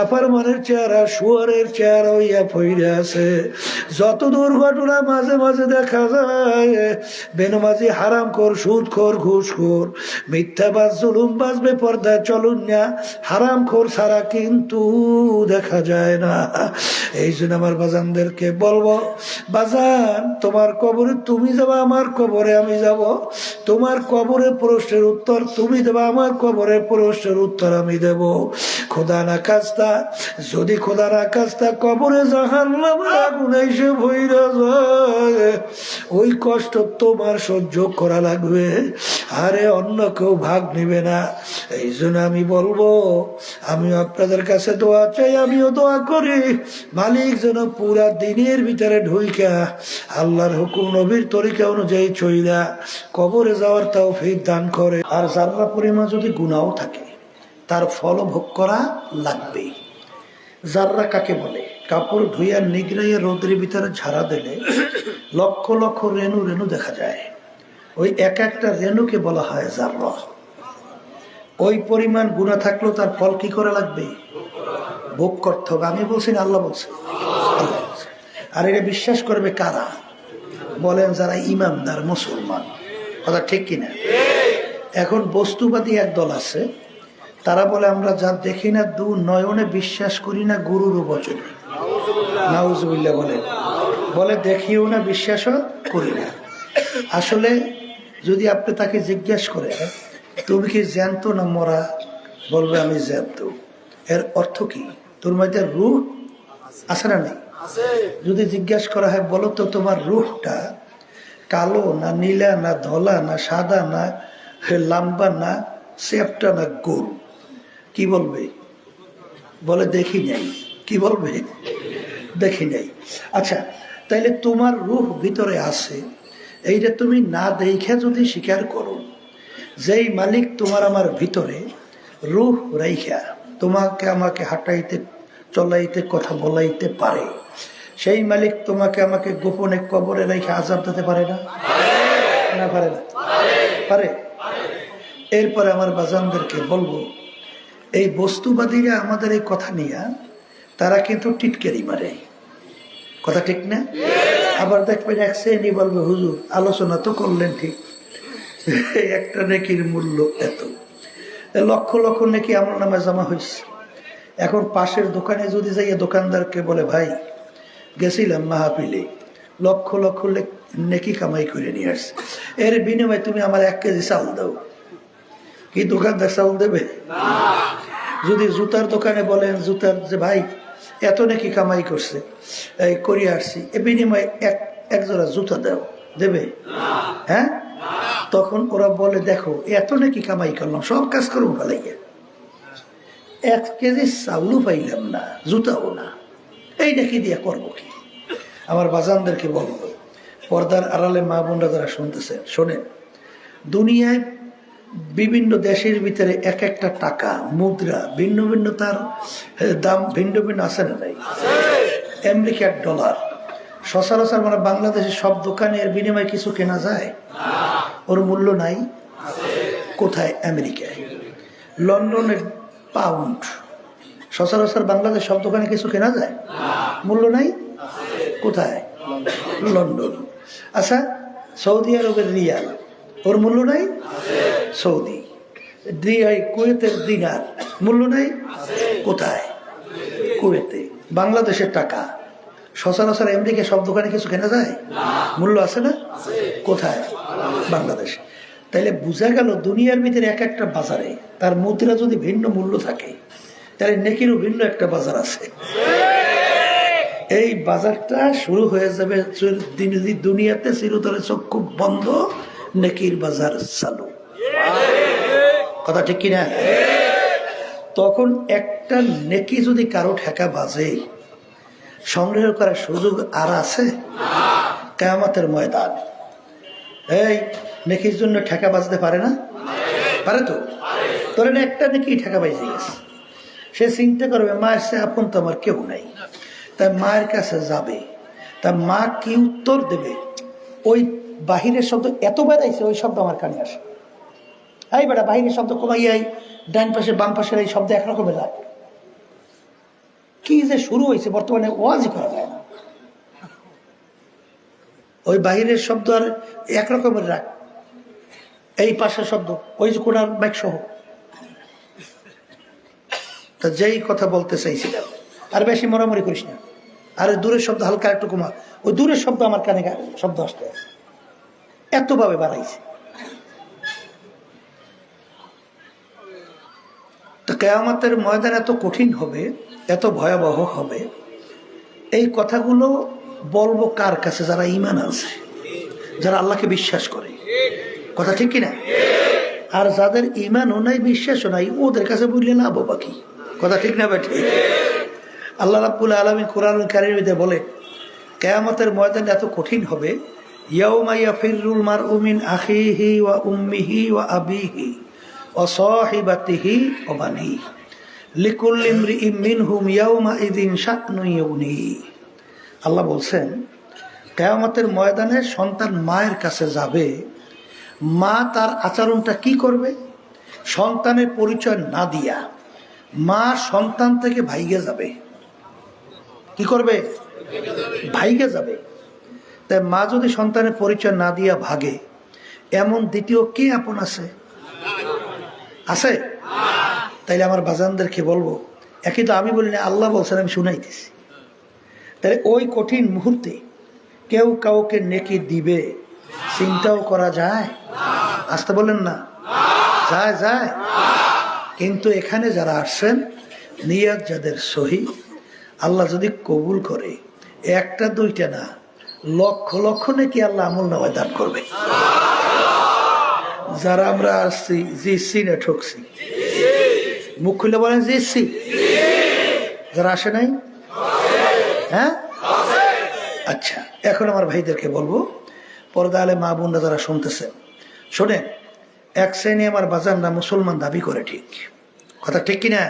আফারমানের চেহারা শুয়ারের চেহারা হইয়া ফইরে আছে। যত দুর্ঘটনা মাঝে মাঝে দেখা যায়, বেনমাজি, হারামখোর, সুদখোর, ঘুষখোর, মিথ্যাবাজ, জুলুমবাজ, বেপরদা, চলুন না, হারামখোর ছাড়া কিন্তু দেখা যায় না। এই জন্য আমার বাজানদেরকে বলবো, বাজান তোমার কবরে তুমি যাবা, আমার কবরে আমি যাব। তোমার কবরে প্রশ্নের উত্তর তুমি দেবা, আমার কবরে প্রশ্নের উত্তর আমি দেব। খোদা না খাস্তা, যদি খোদা না খাস্তা কবরে জাহান্নামের আগুন এসে ভইরা যায়, ওই কষ্ট তোমার সহ্য করা লাগবে, আরে অন্য কেউ ভাগ নেবে না। এই জন্য আমি বলবো, আমি আপনাদের কাছে দোয়া চাই, আমিও দোয়া করি, মালিক যেন পুরা দিনের ভিতরে ঢুইকা আল্লাহর হুকুম নবীর তরিকা অনুযায়ী চইলা কবরে যাওয়ার তৌফিক দান করে। আর যারা পরিমাণ যদি গুনাহ থাকে তার ফল ভোগ করা লাগবে। জাররা কাকে বলে? কাপড় ধুইয়া নিগড়াইয়া রোদের ভিতরে ঝাড়া দিলে লক্ষ লক্ষ রেণু রেণু দেখা যায়, ওই এক একটা রেণুকে বলা হয় জাররা। ওই পরিমাণ গুনাহ থাকলেও তার ফল কি করা লাগবে? ভোগ করতে হবে। আমি বলছি না, আল্লাহ বলছে। আর এটা বিশ্বাস করবে কারা? বলেন যারা ইমানদার মুসলমান। কথা ঠিক কিনা? এখন বস্তুবাদী একদল আছে, তারা বলে আমরা যা দেখি না দু নয়নে বিশ্বাস করি না গুরুর বচনে। নাউজুবিল্লাহ বলেন, বলে দেখিও না বিশ্বাসও করি না। আসলে যদি আপনি তাকে জিজ্ঞাসা করে তুমি কি জ্যান্ত না মরা, বলবে আমি জ্যান্ত। এর অর্থ কি? তোর মধ্যে রূহ আছে না নেই? যদি জিজ্ঞাসা করা হয় বলো তো তোমার রূহটা কালো না নীলা না ধলা না সাদা না লাম্বা না সেপটা না গোল, কি বলবে? বলে দেখি নাই। কি বলবে? দেখি নাই। আচ্ছা, তাইলে তোমার রূহ ভিতরে আছে, এইটা তুমি না দেখে যদি স্বীকার করো, যেই মালিক তোমার আমার ভিতরে রূহ রাইখা তোমাকে আমাকে হাঁটাইতে চলাইতে কথা বলাইতে পারে, সেই মালিক তোমাকে আমাকে গোপনে কবরে রেখে আযাব দিতে পারে না? না পারে না? পারে। এরপরে আমার বাজানদেরকে বলবো, এই বস্তুবাদীরা আমাদের এই কথা নিয়ে তারা কিন্তু টিটকারি মারে। কথা ঠিক না? আবার দেখবেন এক শ্রেণী বলবে হুজুর আলোচনা তো করলেন ঠিক, একটা নেকির মূল্য এত, লক্ষ লক্ষ নেকি আমার নামে জমা হয়েছে। এখন পাশের দোকানে যদি যাই, দোকানদারকে বলে ভাই গেছিলাম মাহফিলে, লক্ষ লক্ষ নেকি কামাই করে নিয়ে আসছে, এর বিনিময়ে তুমি আমার 1 কেজি চাউল দাও, কি দোকানদার চাউল দেবে? যদি জুতার দোকানে বলেন জুতার যে ভাই এত নাকি কামাই করছে, এই করিয়ে আসছি, এ বিনিময়ে এক জোড়া জুতা দাও, দেবে? হ্যাঁ, তখন ওরা বলে দেখো এত নাকি কামাই করলাম, সব কাজ করবো ফেলাইয়া, 1 কেজি চাউলও পাইলাম না, জুতাও না, এই নাকি দিয়ে করবো কি? আমার বাজানদেরকে বলবো, পর্দার আড়ালে মা বোনরা যারা শুনতেছেন শোনেন, দুনিয়ায় বিভিন্ন দেশের ভিতরে এক একটা টাকা মুদ্রা ভিন্ন ভিন্ন, তার দাম ভিন্ন ভিন্ন আছে না নাই? আমেরিকার ডলার সচরাচর মানে বাংলাদেশের সব দোকানে এর বিনিময়ে কিছু কেনা যায়? ওর মূল্য নাই। কোথায়? আমেরিকায়। লন্ডনের পাউন্ড সচরাচর বাংলাদেশ সব দোকানে কিছু কেনা যায়? মূল্য নাই। কোথায়? লন্ডন। আচ্ছা, সৌদি আরবের রিয়াল, ওর মূল্য নাই? সৌদি। কুয়েতের দিনার মূল্য নাই? কোথায়? কুয়েতে। বাংলাদেশের টাকা সচরাচর আমেরিকা সব দোকানে কিছু কেনা যায়? মূল্য আছে না? কোথায়? বাংলাদেশ। তাইলে বোঝা গেল দুনিয়ার ভিতরে এক একটা বাজারে তার মুদ্রা যদি ভিন্ন মূল্য থাকে, তাহলে নেকিরও ভিন্ন একটা বাজার আছে। এই বাজারটা শুরু হয়ে যাবে দুনিয়াতে চিরতরে চক্ষু বন্ধ, নেকির বাজার চালু। কথা ঠিক কিনা? তখন একটা নেকি যদি কারো ঠেকা বাজে, সংগ্রহ করার সুযোগ আর আছে? কিয়ামতের ময়দান এই নেকির জন্য ঠেকা বাজতে পারে না? পারে তো? ধরেন একটা নেকি ঠেকা বাজে গেছে, সে চিন্তা করবে মায়ের সে আপন তো আমার কেউ নাই, তাই মায়ের কাছে যাবে, তা মা কি উত্তর দেবে? ওই বাহিরের শব্দ এত বেড়াইছে, ওই শব্দ আমার কানে আসে, এই বেটা বাহিরের শব্দ কমাইয়াই, ডান পাশে বাম পাশের এই শব্দ একরকমের লাগে, কি যে শুরু হয়েছে বর্তমানে ওয়াজই করা যায় না। ওই বাহিরের শব্দ আর একরকমের রাখ, এই পাশের শব্দ ওই যে কোনার ব্যাগ সহ। তা যেই কথা বলতে চাইছিলাম, আর বেশি মরামরি করিস না, আর দূরের শব্দ হালকা একটু কমা। ওই দূরের শব্দ আমার কানে শব্দ আসতে এতভাবে বাড়াইছে। তো কিয়ামতের ময়দান এত কঠিন হবে, এত ভয়াবহ হবে, এই কথাগুলো বলবো কার কাছে? যারা ঈমান আছে, যারা আল্লাহকে বিশ্বাস করে। কথা ঠিক কিনা? আর যাদের ঈমানও নাই, বিশ্বাসও নাই, ওদের কাছে বললে লাভ বাকি। কথা ঠিক না বেঠি? আল্লাহ রাব্বুল আলামিন কোরআনুল কারীমে বলে কিয়ামতের ময়দান এত কঠিন হবে, ইয়াউমা ইয়াফিরুল মারউ মিন আখিহি ওয়া উম্মিহি ওয়া আবিহি ওয়া সাহিবাতিহি ওয়া বানিহি লিকুল্লি ইমরিইম মিনহুম ইয়াউমা ইযিন শা'নুন ইউগনি। আল্লাহ বলছেন কিয়ামতের ময়দানে সন্তান মায়ের কাছে যাবে, মা তার আচরণটা কি করবে? সন্তানের পরিচয় না দিয়া মা সন্তান থেকে ভাইগে যাবে। কি করবে? ভাইগে যাবে। তাই মা যদি সন্তানের পরিচয় না দিয়া ভাগে, এমন দ্বিতীয় কে আপন আছে? আছে? তাইলে আমার বাজানদেরকে বলবো, একই তো আমি বলি না, আল্লাহ বলছেন, আমি শুনাইতেছি। তাহলে ওই কঠিন মুহূর্তে কেউ কাউকে নেকি দিবে চিন্তাও করা যায়? আসতে বলেন না, যায় যায়। কিন্তু এখানে যারা আসছেন, নিয়ত যাদের সহি, আল্লাহ যদি কবুল করে, একটা দুইটা না, লক্ষ লক্ষ নাকি আল্লাহ আমল নামায় দান করবে। যারা আমরা আসছি জিসি না ঠকছি? মুখ খুলে বলেন জিসি। যারা আসে নাই? হ্যাঁ, আচ্ছা। এখন আমার ভাইদেরকে বলবো, পর্দা আলে মা বোনরা যারা শুনতেছেন, শোনেন, এক শ্রেণী আমার বাজানরা মুসলমান দাবি করে, ঠিক কথা ঠিক কিনা?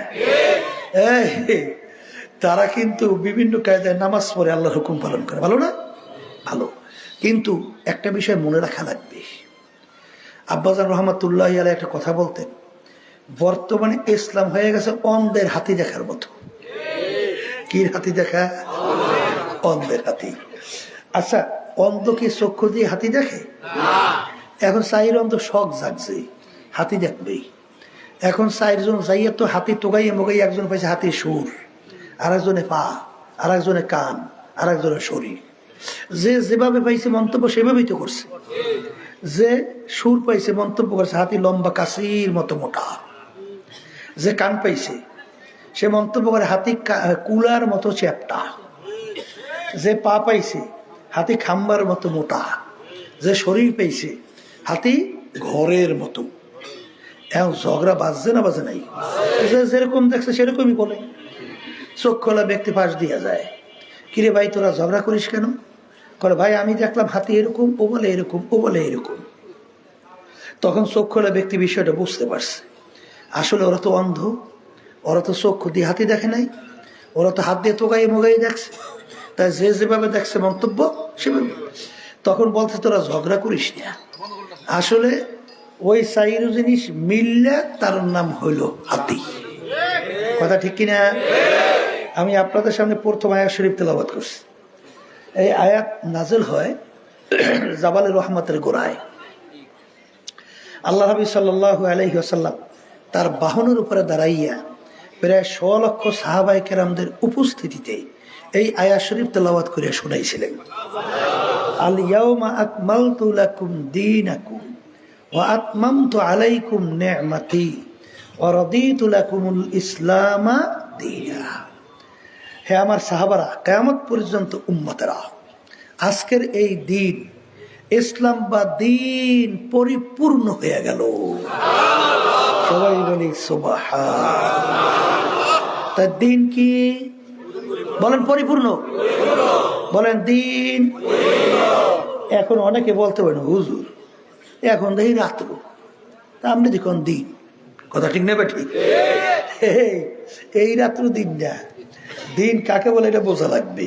তারা কিন্তু বিভিন্ন কায়দায় নামাজ পড়ে আল্লাহর হুকুম পালন করে, ভালো না? ভালো। কিন্তু একটা বিষয় মনে রাখা লাগবে, আব্বাজান রহমাতুল্লাহ আলাইহি একটা কথা বলতেন, বর্তমানে ইসলাম হয়ে গেছে অন্ধের হাতি দেখার মতো। কি হাতি দেখা? অন্ধের হাতি। আচ্ছা, অন্ধ কি চক্ষু দিয়ে হাতি দেখে? এখন চাইর অন্ধ শখ জাগছে, হাতি দেখবেই। এখন চারজন যাইয়া তো হাতি তোগাইয়ে মোগাই, একজন পাইছে হাতির সুর, আর একজনে পা, আর একজনে কান, আর একজনের শরীর। যে যেভাবে পাইছে মন্তব্য সেভাবেই তো করছে। যে সুর পাইছে মন্তব্য করছে হাতি লম্বা কাশির মতো মোটা। যে কান পাইছে সে মন্তব্য করে হাতি কুলার মতো চ্যাপটা। যে পা পাইছে হাতি খাম্বার মতো মোটা। যে শরীর পাইছে হাতি ঘরের মতো। এখন ঝগড়া বাজছে না বাজে নাই? যে যেরকম দেখছে সেরকমই বলে। চোখ খোলা ব্যক্তি পাশ দিয়া যায়, কিরে ভাই তোরা ঝগড়া করিস কেন? করে ভাই আমি দেখলাম হাতি এরকম, ও বলে এরকম, ও বলে এরকম। তখন চোখ খোলা ব্যক্তি বিষয়টা বুঝতে পারছে, আসলে ওরা তো অন্ধ, ওরা তো চক্ষু দিয়ে হাতি দেখে নাই, ওরা তো হাত দিয়ে তোগাই মোগাই দেখছে। তাই যে যেভাবে দেখছে মন্তব্য সেভাবে। তখন বলছে তোরা ঝগড়া করিস না, আসলে ওই চাইরু জিনিস মিললে তার নাম হইল হাতি। কথা ঠিক কিনা? আমি আপনাদের সামনে প্রথম আয়াত শরীফ তেলাওয়াত করছি। এই আয়াত নাজেল হয় জাবালে রহমতের গোড়ায়। আল্লাহ নবী সাল্লাল্লাহু আলাইহি ওয়াসাল্লাম তার বাহনের উপরে দাঁড়াইয়া প্রায় 100 লক্ষ সাহাবায়ে কেরামদের উপস্থিতিতে এই আয়াত শরীফ তেলাওয়াত করে শোনাইছিলেন। আল ইয়াউমা আকমালতু লাকুম দীনাকুম ওয়া আতমামতু আলাইকুম নি'মাতি ওয়া রাদিতু লাকুমুল ইসলামা দীনা। হে আমার সাহাবারা, কিয়ামত পর্যন্ত উম্মতেরা, আজকের এই দিন ইসলাম বা দিন পরিপূর্ণ হয়ে গেল। সবাই বলি সুবহানাল্লাহ। তার দিন কি বলেন? পরিপূর্ণ বলেন দিন। এখন অনেকে বলতে পারেন হুজুর এখন দেখি রাত্র, তা আপনি দেখুন দিন। কথা ঠিক নেবে? ঠিক। এই রাত্র দিন না, দিন কাকে বলে এটা বোঝা লাগবে।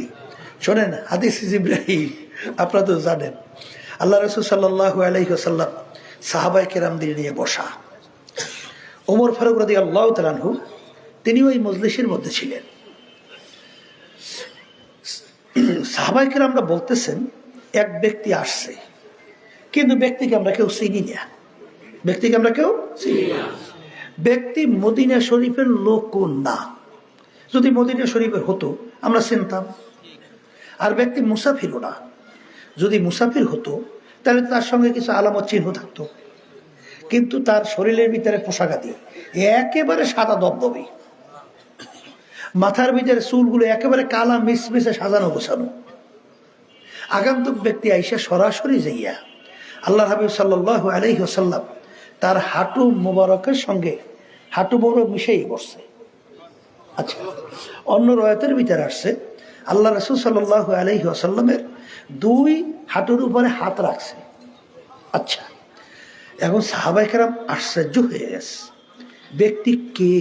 শোনেন, হাদিস জিবরাইল আপনারা তো জানেন, আল্লাহ রাসূল সাল্লাল্লাহু আলাইহি ওয়াসাল্লাম সাহাবায়ে কেরামদের নিয়ে বসা। ওমর ফারুক রাদিয়াল্লাহু তাআলা আনহু তিনি ওই মজলিসের মধ্যে ছিলেন। সাহাবায়ে কেরামরা বলতেছেন এক ব্যক্তি আসছে, কিন্তু ব্যক্তিকে আমরা কেউ চিনি না, ব্যক্তিকে আমরা কেউ চিনি না। ব্যক্তি মদিনা শরীফের লোক না, যদি মদিনা শরীফের হতো আমরা চিনতাম। আর ব্যক্তি মুসাফিরও না, যদি মুসাফির হতো তাহলে তার সঙ্গে কিছু আলামত চিহ্ন থাকতো। কিন্তু তার শরীরের ভিতরে পোশাকাদি একেবারে সাদা দবদবে, মাথার ভিতরে চুলগুলো একেবারে কালা মিশমিশে সাজানো গোছানো। আগন্তুক ব্যক্তি আইসা সরাসরি যাইয়া আল্লাহ হাবিব সাল্লাল্লাহু আলাইহি ওয়াসাল্লাম তার হাঁটু মোবারকের সঙ্গে হাঁটু মোবারক মিশেই বসছে। আচ্ছা, অন্য রয়াতের ভিতরে আসছে আল্লাহ রাসূল সাল্লাল্লাহু আলাইহি ওয়াসাল্লামের দুই হাঁটুর উপরে হাত রাখছে। আচ্ছা, এখন সাহাবায়ে কেরাম আশ্চর্য হয়ে গেছে, ব্যক্তি কে,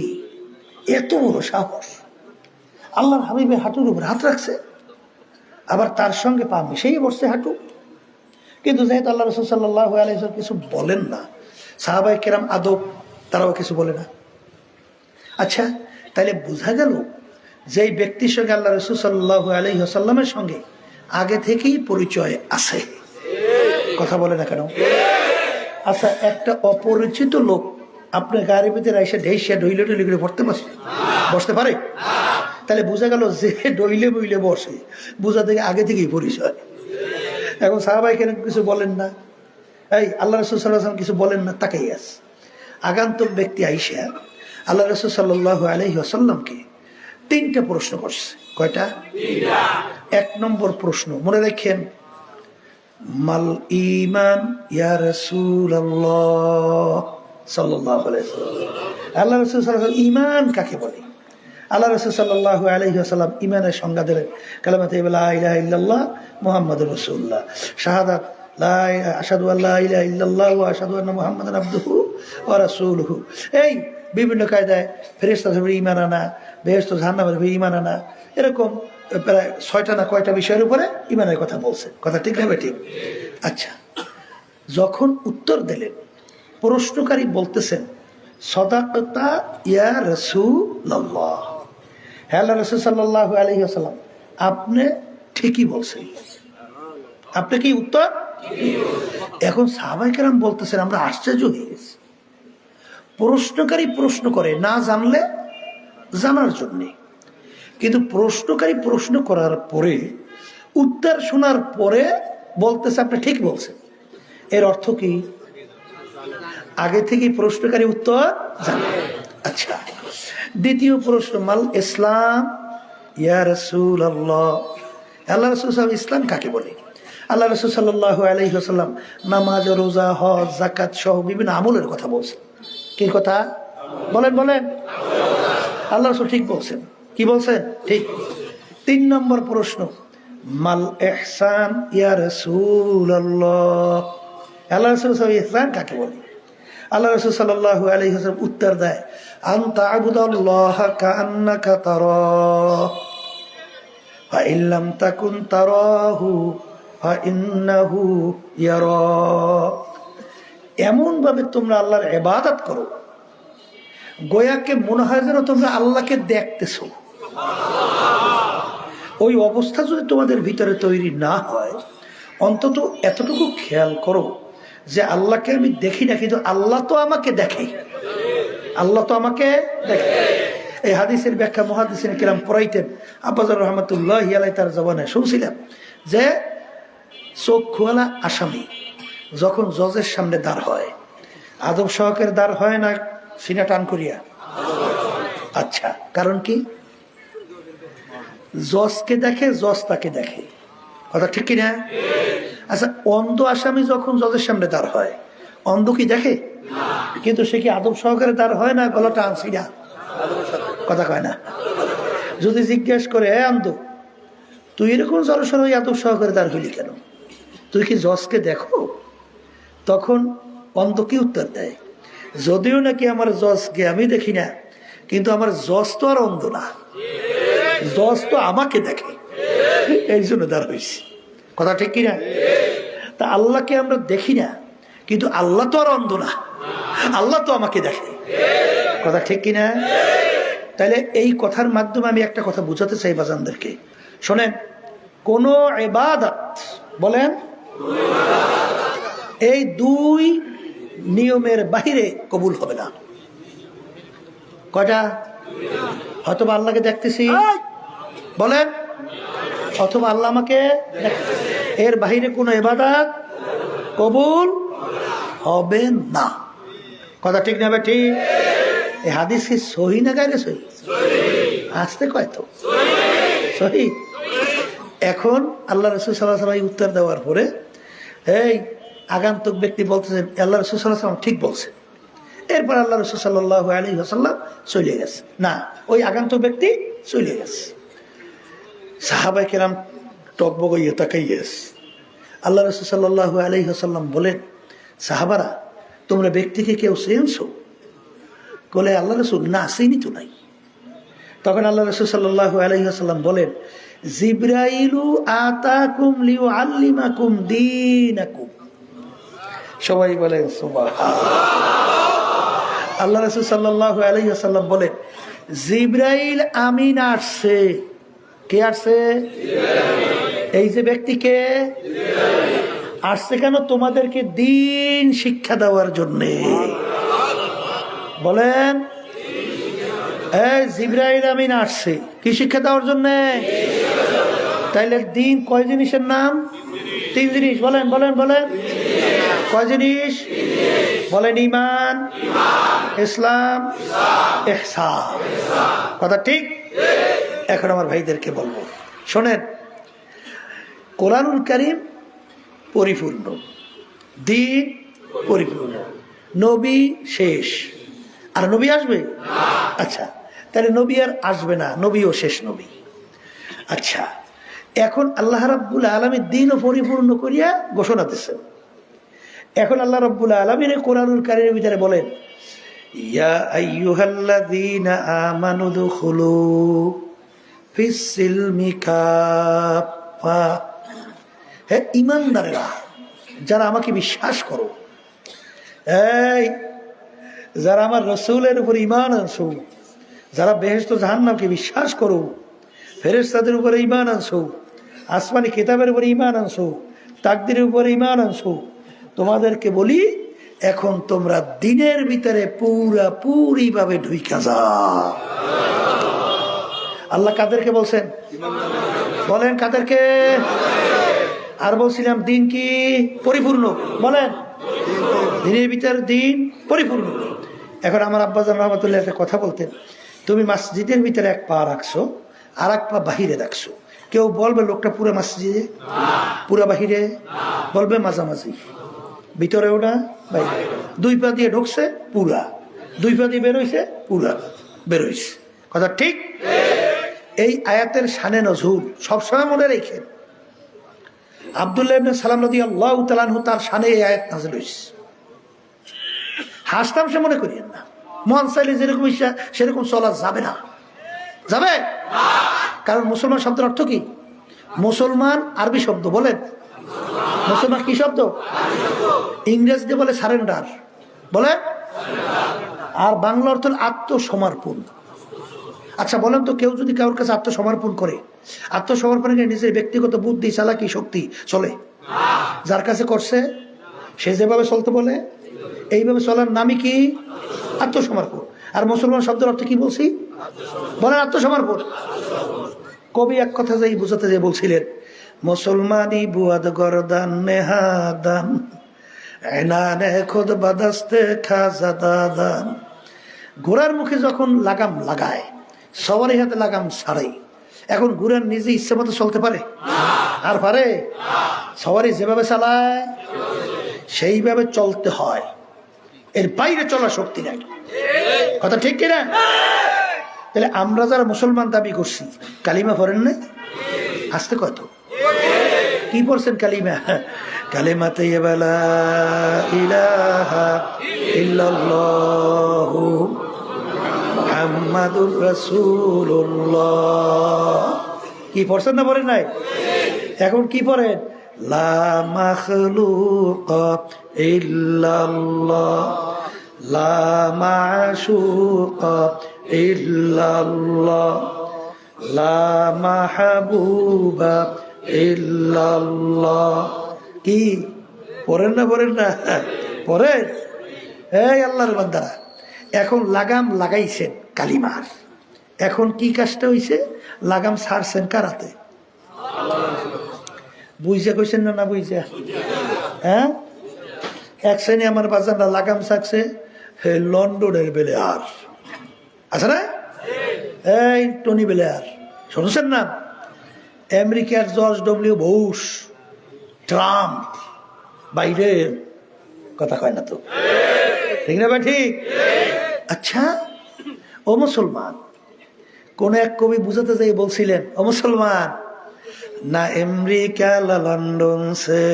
এত বড় সাহস, আল্লাহর হাবিবের হাঁটুর উপর হাত রাখছে, আবার তার সঙ্গে পা মিশেই বসছে হাঁটু। কিন্তু যেহেতু আল্লাহ রাসূল সাল্লাল্লাহু আলাইহি ওয়াসাল্লাম কিছু বলেন না, সাহাবায়ে কেরাম আদব, তারাও কিছু বলে না। আচ্ছা, তাহলে বোঝা গেল যে ব্যক্তির সঙ্গে আল্লাহ রাসূল সাল্লাল্লাহু আলাইহি ওয়াসাল্লামের সঙ্গে আগে থেকেই পরিচয় আছে। কথা বলে না কেন? আচ্ছা, একটা অপরিচিত লোক আপনার গাড়ির ভিতরে এসে ঢেইসা ডইলে ডইলে করে বসতে পারে? তাহলে বোঝা গেল যে ডইলে বইলে বসে, বোঝা থেকে আগে থেকেই পরিচয়। এখন সাহাবায়ে কেরাম কিছু বলেন না, এই আল্লাহ রাসূল সাল্লাল্লাহু আলাইহি ওয়াসাল্লাম কিছু বলেন না, তাকাই আছে। আগন্তুক ব্যক্তি আইসা আল্লাহ রাসূল সাল্লাল্লাহু আলাইহি ওয়াসাল্লামকে তিনটা প্রশ্ন করছে। কয়টা? এক নম্বর প্রশ্ন মনে রাখেন, মাল ঈমান ইয়া রাসূলুল্লাহ সাল্লাল্লাহু আলাইহি ওয়াসাল্লাম। আল্লাহ রাসূল সাল্লাল্লাহু আলাইহি ওয়াসাল্লাম ঈমান কাকে বলে? আল্লাহ রাসূল সাল্লাল্লাহু আলাইহি ওয়াসাল্লাম ঈমানের সংজ্ঞা দিলেন কালিমাতে লা ইলাহা ইল্লাল্লাহ মুহাম্মাদুর রাসূলুল্লাহ, শাহাদাত লা আশহাদু আল্লা ইলাহা ইল্লাল্লাহ ওয়া আশহাদু আন্না মুহাম্মাদান আবদুহু ওয়া রাসূলুহু। এই বিভিন্ন কায়দায় ফেরেশতাদের উপরে ঈমান আনা, বেহেশত জাহান্নামের উপরে ঈমান আনা, এরকম প্রায় 6টা না কয়টা বিষয়ের উপরে ঈমানের কথা বলছে। কথা ঠিক না ঠিক? আচ্ছা, যখন উত্তর দিলেন প্রশ্নকারী বলতেছেন সাদাকাতা ইয়া রাসূলুল্লাহ, হে আল্লাহ রাসূল সাল্লাল্লাহু আলাইহি ওয়াসাল্লাম আপনি ঠিকই বলছেন। আপনি কি উত্তর? এখন সাহাবায়ে কেরাম বলতেছেন আমরা আশ্চর্য হয়ে গেছি। প্রশ্নকারী প্রশ্ন করে না জানলে জানার জন্যে, কিন্তু প্রশ্নকারী প্রশ্ন করার পরে উত্তর শোনার পরে বলতেছে আপনি ঠিক বলছেন। এর অর্থ কি? আগে থেকে প্রশ্নকারী উত্তর জানে। আচ্ছা, দ্বিতীয় প্রশ্ন, মাল ইসলাম ইয়া রাসূলুল্লাহ, আল্লাহ রাসূল সাল্লাল্লাহু আলাইহি ইসলাম কাকে বলে? আল্লাহ রাসূল সাল্লাল্লাহু আলাইহি ওয়াসাল্লাম নামাজ, রোজা, হজ, যাকাত সহ বিভিন্ন আমলের কথা বলছেন। কি কথা বলেন? বলেন। আল্লাহ রাসূল ঠিক বলছেন। কি বলছেন? ঠিক। 3 নম্বর প্রশ্ন, মাল ইহসান ইয়া রাসূলুল্লাহ, আল্লাহ রাসূল সাল্লাল্লাহু আলাইহি ইহসান কাকে বলে? আল্লাহ রাসূল সাল্লাল্লাহু আলাইহি ওয়াসাল্লাম উত্তর দেয়, আনতা আবুদাল্লাহা কাআন্নাকা তারাহু ফা ইন লাম তাকুন তারাহু ফা ইন্নাহু ইয়ারাক। এমন ভাবে তোমরা আল্লাহর ইবাদত করো গোয়াকে মনে হয় যেন তোমরা আল্লাহকে দেখতেছো। ওই অবস্থা যদি তোমাদের ভিতরে তৈরি না হয়, অন্তত এতটুকু খেয়াল করো যে আল্লাহকে আমি দেখি না, কিন্তু আল্লাহ তো আমাকে দেখে, আল্লাহ তো আমাকে দেখে। এই হাদিসের ব্যাখ্যা মুহাদ্দিসিন কিরাম পড়াইতেন। আব্বাজার রহমাতুল্লাহি আলাইহি তার জবানে শুনছিলাম যে চক্ষুওয়ালা আসামি যখন জজের সামনে দাঁড় হয়, আদব সহকারে দাঁড় হয় না সিনা টান করিয়া? আচ্ছা, কারণ কি? জজকে দেখে, জজ তাকে দেখে। কথা ঠিক কিনা? আচ্ছা, অন্ধ আসামি যখন জজের সামনে দাঁড় হয়, অন্ধ কি দেখে? কিন্তু সে কি আদব সহকারে দাঁড় হয় না গলাটা আনছি না? কথা কয় না। যদি জিজ্ঞেস করে, হ্যাঁ অন্ধ, তুই এরকম জড়সড় আদব সহকারে দাঁড় হইলি কেন? তুই কি জজকে দেখো? তখন অন্ধ কি উত্তর দেয়? যদিও নাকি আমার জজকে আমি দেখি না, কিন্তু আমার জজ তো আর অন্ধ না, জজ তো আমাকে দেখে, এই জন্য দাঁড় হয়েছি। কথা ঠিক কিনা? তা আল্লাহকে আমরা দেখি না, কিন্তু আল্লাহ তো আর অন্ধ না, আল্লাহ তো আমাকে দেখে। কথা ঠিক কিনা? তাহলে এই কথার মাধ্যমে আমি একটা কথা বুঝাতে চাই বাজানদেরকে। শোনেন, কোন ইবাদত, বলেন, এই দুই নিয়মের বাহিরে কবুল হবে না। কয়টা? হয়তোবা আল্লাহকে দেখতেছি, বলেন, অথবা আল্লাহ আমাকে দেখতেছে, এর বাহিরে কোনো ইবাদত কবুল হবে না। কথা ঠিক না ভাই? ঠিক। এই হাদিস কি সহি না গায়রে সহি? আসতে কয় তো সহি। এখন আল্লাহ রাসূল সাল্লাল্লাহু আলাইহি ওয়াসাল্লাম উত্তর দেওয়ার পরে এই আগন্তুক ব্যক্তি বলতেছেন আল্লাহ রাসূল সাল্লাল্লাহু আলাইহি ওয়াসাল্লাম ঠিক বলছেন। এরপর আল্লাহ রাসূল সাল্লাল্লাহু আলাইহি ওয়াসাল্লাম চলে গেছে। না, ওই আগন্তুক ব্যক্তি চলে গেছে। সাহাবায়ে কেরাম টকবক হইয়া তাকাইয়া আছে। আল্লাহ রাসূল সাল্লাল্লাহু আলাইহি ওয়াসাল্লাম বলেন, সাহাবারা, তোমরা ব্যক্তিকে কেউ চেনছো? বলে, আল্লাহ রাসূল, না, চিনি তো নাই। তখন আল্লাহ রাসূল সাল্লাল্লাহু আলাইহি ওয়াসাল্লাম বলেন, জিবরাইলু আতাকুম লিউআল্লিমাকুম দীনাকুম। সবাই বলেন সুবহানাল্লাহ। আল্লাহ রাসূল সাল্লাল্লাহু আলাইহি ওয়াসাল্লাম বলেন, জিবরাইল আমিন আসছে। কে আসছে? এই যে ব্যক্তিকে আসছে কেন? তোমাদেরকে দ্বীন শিক্ষা দেওয়ার জন্যে। বলেন, এই জিবরাইল আমিন আসছে কি শিক্ষা দেওয়ার জন্যে? তাইলে দ্বীন কয় জিনিসের নাম? 3 জিনিস। বলেন বলেন বলেন, কয় জিনিস? বলেন, ঈমান, ইসলাম, ইহসান। কথা ঠিক? এখন আমার ভাইদেরকে বলবো, শোনেন, কোরআনুল কারীম পরিপূর্ণ, দ্বীন পরিপূর্ণ, নবী শেষ, আর নবী আসবে? আচ্ছা, তাহলে নবী আর আসবে না, নবীও শেষ নবী। আচ্ছা, এখন আল্লাহ রাব্বুল আলামিন দ্বীনও পরিপূর্ণ করিয়া ঘোষণা দিচ্ছেন। এখন আল্লাহ রাব্বুল আলামিন কোরআনুল কারীমের ভিতরে বলেন, ইয়া আইয়ুহাল্লাযীনা আমানু দুখুলু ফিস সিলমি কাফা। হে ঈমানদারেরা, যারা আমাকে বিশ্বাস করো, এই যারা আমার রাসূলের উপর ঈমান আনছো, যারা বেহেশত জাহান্নামকে বিশ্বাস করো, ফেরেশতাদের উপরে ঈমান আনছো, আসমানি কিতাবের উপরে ঈমান আনছো, তাকদীরের উপরে ঈমান আনছো, তোমাদেরকে বলি, এখন তোমরা দ্বীনের ভিতরে পুরাপুরি ভাবে ঢুইকা যাও। আল্লাহ কাদেরকে বলছেন? বলেন, কাদেরকে? আর বলছিলাম দ্বীন কি পরিপূর্ণ? বলেন, দ্বীনের ভিতর দ্বীন পরিপূর্ণ। এখন আমার আব্বাজান রহমাতুল্লাহ একটা কথা বলতেন, তুমি মসজিদের ভিতরে এক পা রাখছো, আর এক পা বাহিরে রাখছো, কেউ বলবে লোকটা পুরো মসজিদে, পুরো বাহিরে? বলবে মাঝামাঝি, ভিতরেও না বাইরে। 2 পা দিয়ে ঢুকছে পুরা, 2 পা দিয়ে বেরোইছে পুরা, বেরোইছে। কথা ঠিক? এই আয়াতের শানে নজুল সবসময় মনে রেখেন। আব্দুল্লাহ ইবনে সালাম রাদিয়াল্লাহু তাআলা আনহু, তার শানে এই আয়াত নাযিল হইছে। হাসতাম সে মনে করিয়েন না, মন চাইলে যেরকম ইচ্ছা সেরকম চলা যাবে না। যাবে? কারণ মুসলমান শব্দের অর্থ কি? মুসলমান আরবি শব্দ। বলেন, মুসলমান কি শব্দ? ইংরেজিতে বলে সারেন্ডার, বলে, আর বাংলা অর্থ আত্মসমর্পণ। আচ্ছা বলেন তো, কেউ যদি কারোর কাছে আত্মসমর্পণ করে, আত্মসমর্পণে নিজের ব্যক্তিগত বুদ্ধি, চালাকি, শক্তি চলে? যার কাছে করছে সে যেভাবে চলতে বলে, এইভাবে চলার নামই কি? আত্মসমর্পণ। আর মুসলমান শব্দের অর্থ কি বলছি? বলেন, আত্মসমর্পণ। কবি এক কথা যাই বুঝাতে যে বলছিলেন, মুসলমানি বুয়াদ গরদান নেহাদান এনানে খোদ বাদাস্তে খাজাদাদান। ঘোড়ার মুখে যখন লাগাম লাগায়, সবারই হাতে লাগাম ছাড়াই। এখন ঘোড়ার নিজে ইচ্ছে মতো চলতে পারে? আর পারে? সবারই যেভাবে চালায় সেইভাবে চলতে হয়, এর বাইরে চলার শক্তি নাই। কথা ঠিক কিনা? তাহলে আমরা যারা মুসলমান দাবি করছি, কালিমা পড়েন না? আসতে কত কি পড়ছেন কালিমা? কালিমা তাইয়্যিবা লা ইলাহা ইল্লাল্লাহু মুহাম্মাদুর রাসূলুল্লাহ। কি পড়ছেন না পড়েন নাই? এখন কি পড়েন? লা মাখলুকা ইল্লাল্লাহ, লা মাশুকা ইল্লাল্লাহ, লা মাহবুবা ইল্লাল্লাহ। কি পড়েন না পড়েন? এই আল্লাহর বান্দারা, এখন লাগাম লাগাইছেন কালিমার, এখন কি কাজটা হইছে? লাগাম ছাড়ছেন কারাতে। বুঝা কইছেন না বুঝা? হ্যাঁ, এক শ্রেণী আমার বাজানরা লাগাম ছাড়ছে লন্ডনের বেলেয়ার আছে না, এই টনি বেলেয়ার শুনছেন না? আমেরিকার George W Bush, Trump, Biden, কথা কয় না তো, ঠিক না ভাই? ঠিক। আচ্ছা, ও মুসলমান, কোন এক কবি বুঝাতে যাই বলছিলেন, ও মুসলমান, না আমেরিকা লা লন্ডন সে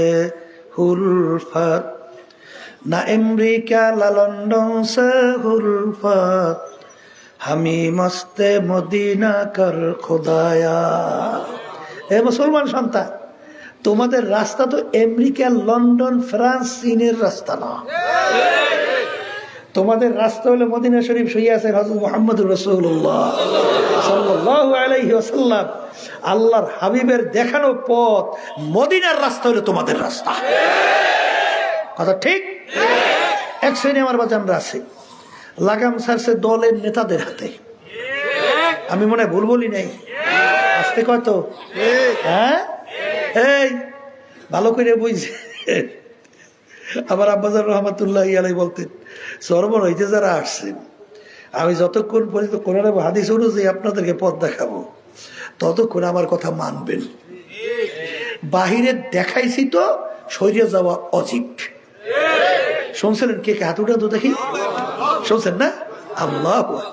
হুলফাত, না আমেরিকা লা লন্ডন সে হুলফাত, হামি মস্তে মদিনা কর খোদায়া। এ মুসলমান সন্তান, তোমাদের রাস্তা তো আমেরিকা, লন্ডন, ফ্রান্স, চীনের রাস্তা না। তোমাদের রাস্তা হলো মদিনা শরীফ শুয়ে আছেন হযরত মুহাম্মদুর রাসূলুল্লাহ সাল্লাল্লাহু আলাইহি ওয়াসাল্লাম, আল্লাহর হাবিবের দেখানো পথ, মদিনার রাস্তা হলো তোমাদের রাস্তা। কথা ঠিক? এক শ্রেণী আমার বাজানরা আছে লাগাম ছাড়ছে দলের নেতাদের হাতে। আমি মনে হয় ভুল বলি নাই? আসতে কত? হ্যাঁ, এই ভালো করে বুঝছে। আমার আব্বাজান রহমাতুল্লাহ আলাইহি বলতেন, সরবর হইতে যারা আসছেন, আমি যতক্ষণ পর্যন্ত কোরআন এবং হাদিস অনুযায়ী আপনাদেরকে পথ দেখাবো, ততক্ষণ আমার কথা মানবেন। বাহিরে দেখাইছি তো সরিয়ে যাওয়া অজিব। শুনছিলেন? কে কে হাত উঠা তো দেখি, শুনছেন না? আল্লাহু আকবার,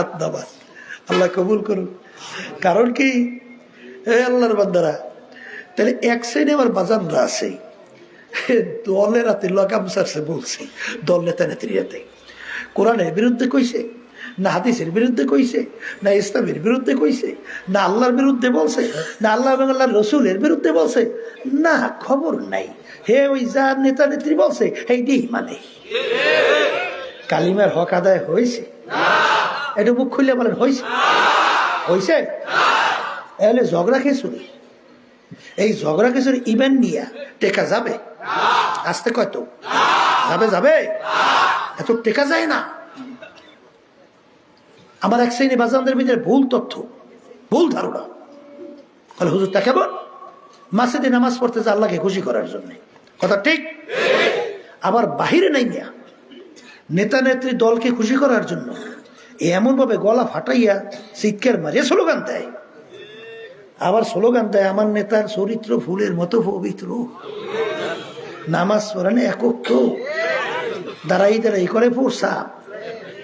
আত্মাবাদ, আল্লাহ কবুল করুন। কারণ কি, আল্লাহর বান্দারা, তাহলে এক সাইডে আমার বাজানরা আছে দলের হাতে লাগাম ছাড়ছে, বলছি দল নেতা নেত্রীতে কোরআনের বিরুদ্ধে কইছে, না হাদিসের বিরুদ্ধে কইছে, না ইসলামের বিরুদ্ধে কইছে, না আল্লাহর বিরুদ্ধে বলছে, না আল্লাহ এবং আল্লাহর রসুলের বিরুদ্ধে বলছে, না খবর নাই। হে ওই যার নেতা নেত্রী বলছে এইটাই মানে। কালিমার হক আদায় হয়েছে? এটা মুখ খুললে বলেন হয়েছে? হয়েছে? এহলে ঝগড়া খেছুরি, এই ঝগড়া খেছুরি ইভেন্ট নিয়ে টেকা যাবে? আসতে কত যাবে? যাবে? এত টেকা যায় না। আমার এক শ্রেণী বাজানদের ভিতরে ভুল তথ্য, ভুল ধারণা। হুজুর তা কেমন? মাসজিদে নামাজ পড়তে যে আল্লাহকে খুশি করার জন্য, কথা ঠিক? আবার বাহিরে নাই নিয়া নেতা নেত্রী দলকে খুশি করার জন্য এমন ভাবে গলা ফাটাইয়া চিৎকার মারিয়া স্লোগান দেয়। আবার স্লোগান দেয় আমার নেতার চরিত্র ফুলের মতো পবিত্র, নামাজ পড়ানে একক তো, দাঁড়াই দাঁড়াই করে প্রসাব,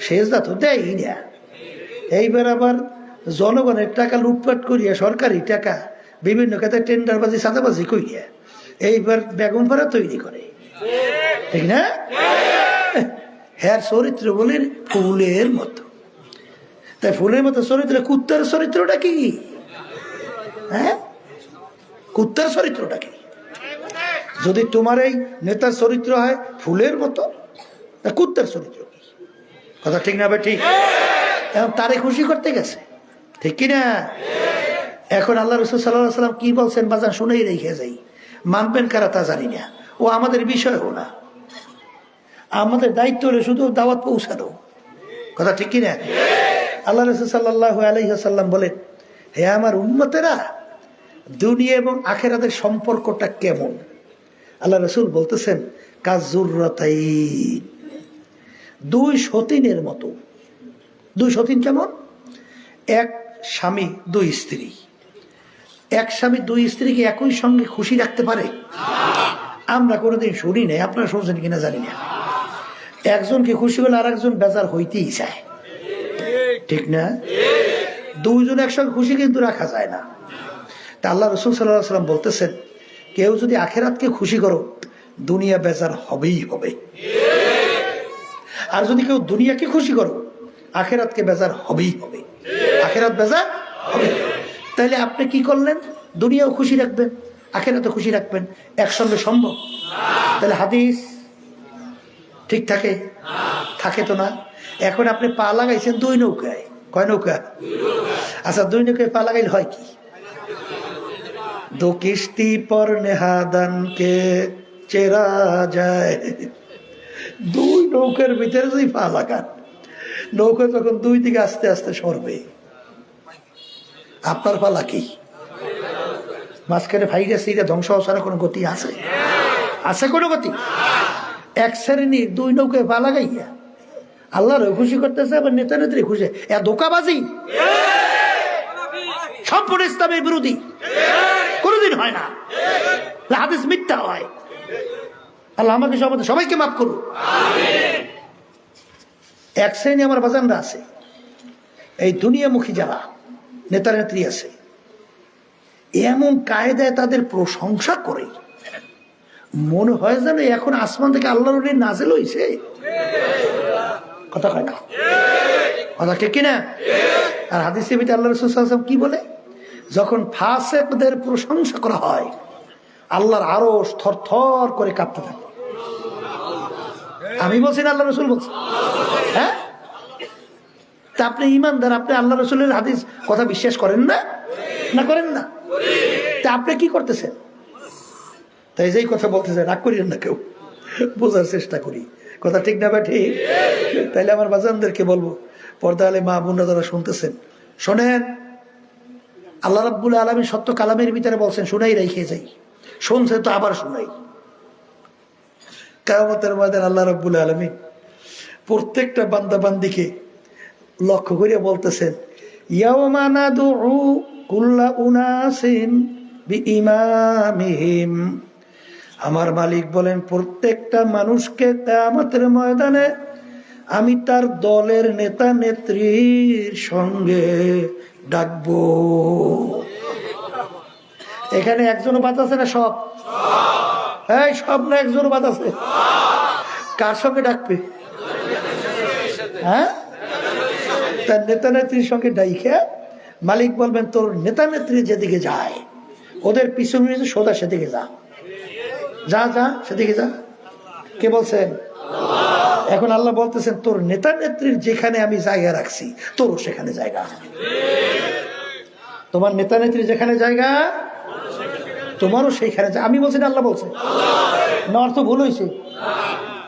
সেজদা তো দেয়ই না। এইবার আবার জনগণের টাকা লুটপাট করিয়া, সরকারি টাকা বিভিন্ন ক্ষেত্রে টেন্ডারবাজি সাদাবাজি করিয়া এইবার বেগুন ভাড়া তৈরি করে, ঠিক না? হ্যাঁ, চরিত্র বলেন ফুলের মতো। তাই ফুলের মতো চরিত্র, কুত্তার চরিত্রটা কি? হ্যাঁ, কুত্তার চরিত্রটা কি? যদি তোমার এই নেতার চরিত্র হয় ফুলের মতো, তা কুত্তার চরিত্র কি? কথা ঠিক না ভাই? ঠিক। এখন তারে খুশি করতে গেছে, ঠিক কিনা? এখন আল্লাহ রাসূল সাল্লাল্লাহু আলাইহি ওয়াসাল্লাম কি বলছেন বাজান শুনেই রেখে যাই, মানবেন কারা তা জানি না, ও আমাদের বিষয়ও না। আমাদের দায়িত্ব হলো শুধু দাওয়াত পৌঁছানো, কথা ঠিক কিনা? আল্লাহ রাসূল সাল্লাল্লাহু আলাইহি ওয়াসাল্লাম বলেন, হে আমার উম্মতেরা, দুনিয়া এবং আখিরাতের সম্পর্কটা কেমন? আল্লাহ রাসূল বলতেছেন কাযুররাতাইন, দুই সতীনের মতো। দুই সতীন কেমন? এক স্বামী দুই স্ত্রী। এক স্বামী দুই স্ত্রীকে একই সঙ্গে খুশি রাখতে পারে? আমরা কোনোদিন শুনি নাই, আপনারা শুনছেন কিনা জানি না। একজনকে খুশি হলে আর একজন বেজার হইতেই চায়, ঠিক না? দুইজন একসঙ্গে খুশি কিন্তু রাখা যায় না। তা আল্লাহ রাসূল সাল্লাল্লাহু আলাইহি ওয়াসাল্লাম বলতেছেন, কেউ যদি আখিরাতকে খুশি করো, দুনিয়া বেজার হবেই হবে। আর যদি কেউ দুনিয়াকে খুশি করো, আখিরাতকে বেজার হবেই হবে। আখিরাত বেজার হবে। তাইলে আপনি কি করলেন? দুনিয়াও খুশি রাখবেন, আখিরাতও খুশি রাখবেন, একসঙ্গে সম্ভব? তাহলে হাদিস ঠিক থাকে? থাকে তো না। এখন আপনি পা লাগাইছেন দুই নৌকায়, কয় নৌকা? আচ্ছা, দুই নৌকায় পা লাগাইলে হয় কি? दो किश्ती पर नेहादन के চেরা যায়। দুই নৌকার ভিতরে যদি পা লাগান, নৌকা তখন দুই দিকে আস্তে আস্তে সরবে। আপনার পালা কি? মাঝখানে ভাইরা সেইটা ধ্বংস হওয়ার কোনো গতি আছে? আছে কোনো গতি? এক শ্রেণী দুই নৌকায় পা লাগাইয়া আল্লাহর খুশি করতেছে, আবার নেতা নেত্রী খুশি। এ ধোকাবাজি সম্পূর্ণ ইসলামের বিরোধী, কোনোদিন হয় না। হাদিস মিথ্যা হয়। আল্লাহ আমাকে সবাইকে মাফ করুন। এক শ্রেণী আমার বাজানরা আছে, এই দুনিয়ামুখী যারা নেতা নেত্রী আছে, এমন কায়দায় তাদের প্রশংসা করে মনে হয় যেন এখন আসমান থেকে আল্লাহর নাজিল হইছে। কথা কয় না? কথা ঠিক কিনা? আর হাদিসে ভিতরে আল্লাহ রাসূল সাল্লাল্লাহু আলাইহি ওয়াসাল্লাম কি বলে? যখন ফাসিকদের প্রশংসা করা হয়, আল্লাহর আরশ থরথর করে কাঁপতে থাকে। আমি বলছি না, আল্লাহ রাসূল বলছে। হ্যাঁ, তা আপনি ঈমানদার, আপনি আল্লাহ রাসূলের হাদিস কথা বিশ্বাস করেন না? না করেন না? তা আপনি কি করতেছেন? তাই যেই কথা বলতেছে রাগ করিয়েন না, কেউ বোঝার চেষ্টা করি। কথা ঠিক না? বা ঠিক? তাইলে আমার বাজানদেরকে বলবো, পর্দা আলে মা বোনরা যারা শুনতেছেন, শোনেন, আল্লাহ রাব্বুল আলামিন সত্য কালামের ভিতরে বলছেন, শুনাই রেখে যাই। শুনছে তো আবার শুনাই। কিয়ামতের ময়দানে আল্লাহ রাব্বুল আলামিন প্রত্যেকটা বান্দা বান্দিকে লক্ষ্য করে বলতেছেন, ইয়াওমা নাদউ কুল্লা উনাসিন বিইমামিহিম। আমার মালিক বলেন, প্রত্যেকটা মানুষকে কিয়ামতের ময়দানে আমি তার দলের নেতা নেত্রীর সঙ্গে ডাকবো। এখানে একজনও বাদ আছে না? সব? এই সব না, একজনও বাদ আছে? কার সঙ্গে ডাকবে? হ্যাঁ, তার নেতা নেত্রীর সঙ্গে ডাইখে মালিক বলবেন, তোর নেতা নেত্রী যেদিকে যায় ওদের পিছনে সোজা সেদিকে যা, যা যা সেদিকে যা। কে বলছেন? এখন আল্লাহ বলতেছেন, তোর নেতা নেত্রীর যেখানে আমি জায়গা রাখছি তোরও সেখানে জায়গা। তোমার নেতা নেত্রী যেখানে জায়গা তোমারও সেইখানে। আমি বলছি না, আল্লাহ বলছে না? অর্থ ভুল হয়েছে?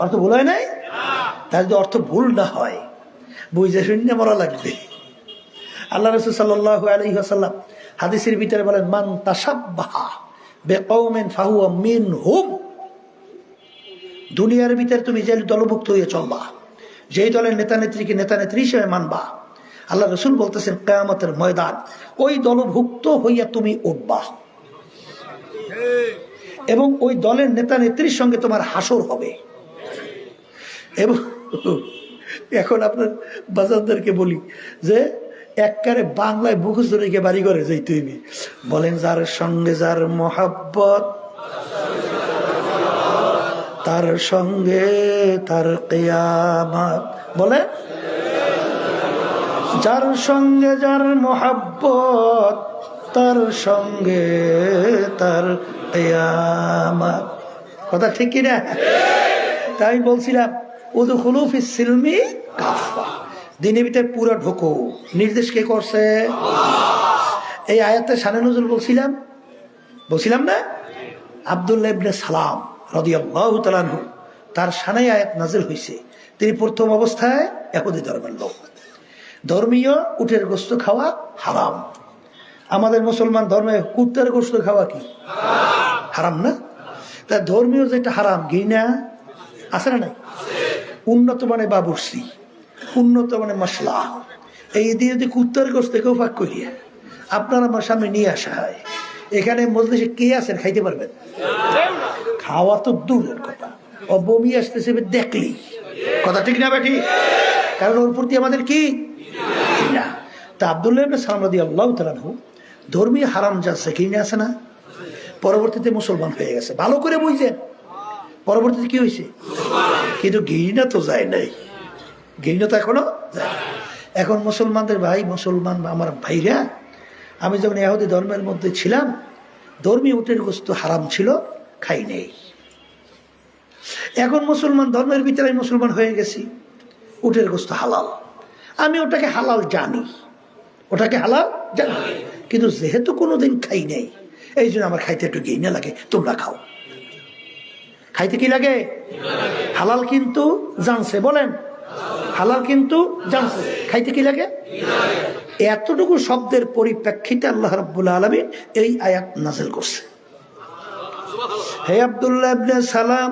অর্থ ভুল হয় নাই? তাই যদি অর্থ ভুল না হয়, বুঝে শুনে মরা লাগবে। আল্লাহ রাসূল সাল্লাল্লাহু আলাইহি ওয়াসাল্লাম হাদিসের ভিতরে বলেন, মান তাশাব্বাহা বিকওমিন ফাহুয়া মিনহুম। দুনিয়ার ভিতরে তুমি যে দলভুক্ত হয়ে চলবা, যেই দলের নেতা নেত্রীকে নেতা নেত্রী হিসেবে মানবা, আল্লাহ রাসূল বলতেছেন কিয়ামতের ময়দান ওই দলভুক্ত হইয়া তুমি উঠবা, এবং ওই দলের নেতা নেত্রীর সঙ্গে তোমার হাসর হবে। এবং এখন আপনার বাজারদেরকে বলি যে একবারে বাংলায় মুখস্থ রেখে বাড়ি করে যাই তুমি বলেন, যার সঙ্গে যার মহাব্বত তার সঙ্গে তার কিয়ামত। বলে, যার সঙ্গে যার মহাব্বত তার সঙ্গে তার কিয়ামত। কথা ঠিক কি না? তাই বলছিলাম, উদখুলু ফিস সিলমি কাফা, দিনের ভিতরে পুরো ঢোকো। নির্দেশ কে করছে? এই আয়াতে শানে নজরুল বলছিলাম না? আব্দুল্লাহ ইবনে সালাম রাদিয়াল্লাহু তাআলা আনহু, তার শানে আয়াত নাজিল হয়েছে। তিনি প্রথম অবস্থায় ইহুদি ধর্মের লোক। ধর্মীয় উটের গোশত খাওয়া হারাম। আমাদের মুসলমান ধর্মে কুত্তার গোশত খাওয়া কি হারাম না? তা ধর্মীয় যেটা হারাম, ঘৃণা আছে না নাই? উন্নত মানে বাবুর্চি, উন্নত মানে মশলা, এই দিয়ে যদি কুত্তার গোশত কেউ পাক করিয়া আপনার আমার সামনে নিয়ে আসা হয়, এখানে মজলিসে কে আছেন খাইতে পারবেন? খাওয়া তো দূরের কথা, ও বমি আসতেছে দেখলি। কথা ঠিক না বেটি? কারণ ওর প্রতি আমাদের কি না। তা আব্দুল্লাহ ইবনে সালাম রাদিয়াল্লাহু তাআলা আনহু ধর্মীয় হারাম যাচ্ছে, ঘৃণা আছে না? পরবর্তীতে মুসলমান হয়ে গেছে। ভালো করে বুঝছেন, পরবর্তীতে কি হয়েছে? কিন্তু ঘৃণা তো যায় নাই, ঘৃণা তো এখনো যায়। এখন মুসলমানদের ভাই, মুসলমান আমার ভাইরা, আমি যখন ইহুদি ধর্মের মধ্যে ছিলাম, ধর্মীয় উটের গোশত হারাম ছিল, খাই নেই। এখন মুসলমান ধর্মের ভিতরে মুসলমান হয়ে গেছি, উটের গোশত হালাল। আমি ওটাকে হালাল জানি, ওটাকে হালাল জানি, কিন্তু যেহেতু কোনোদিন খাই নাই, এই জন্য আমার খাইতে একটু ঘৃণা লাগে, তোমরা খাও। খাইতে কি লাগে? হালাল কিন্তু জানছে, বলেন হালাল কিন্তু জানছে, খাইতে কি লাগে? এতটুকু শব্দের পরিপ্রেক্ষিতে আল্লাহ রাব্বুল আলামিন এই আয়াত নাযিল করছে। হে আব্দুল্লাহ ইবনে সালাম,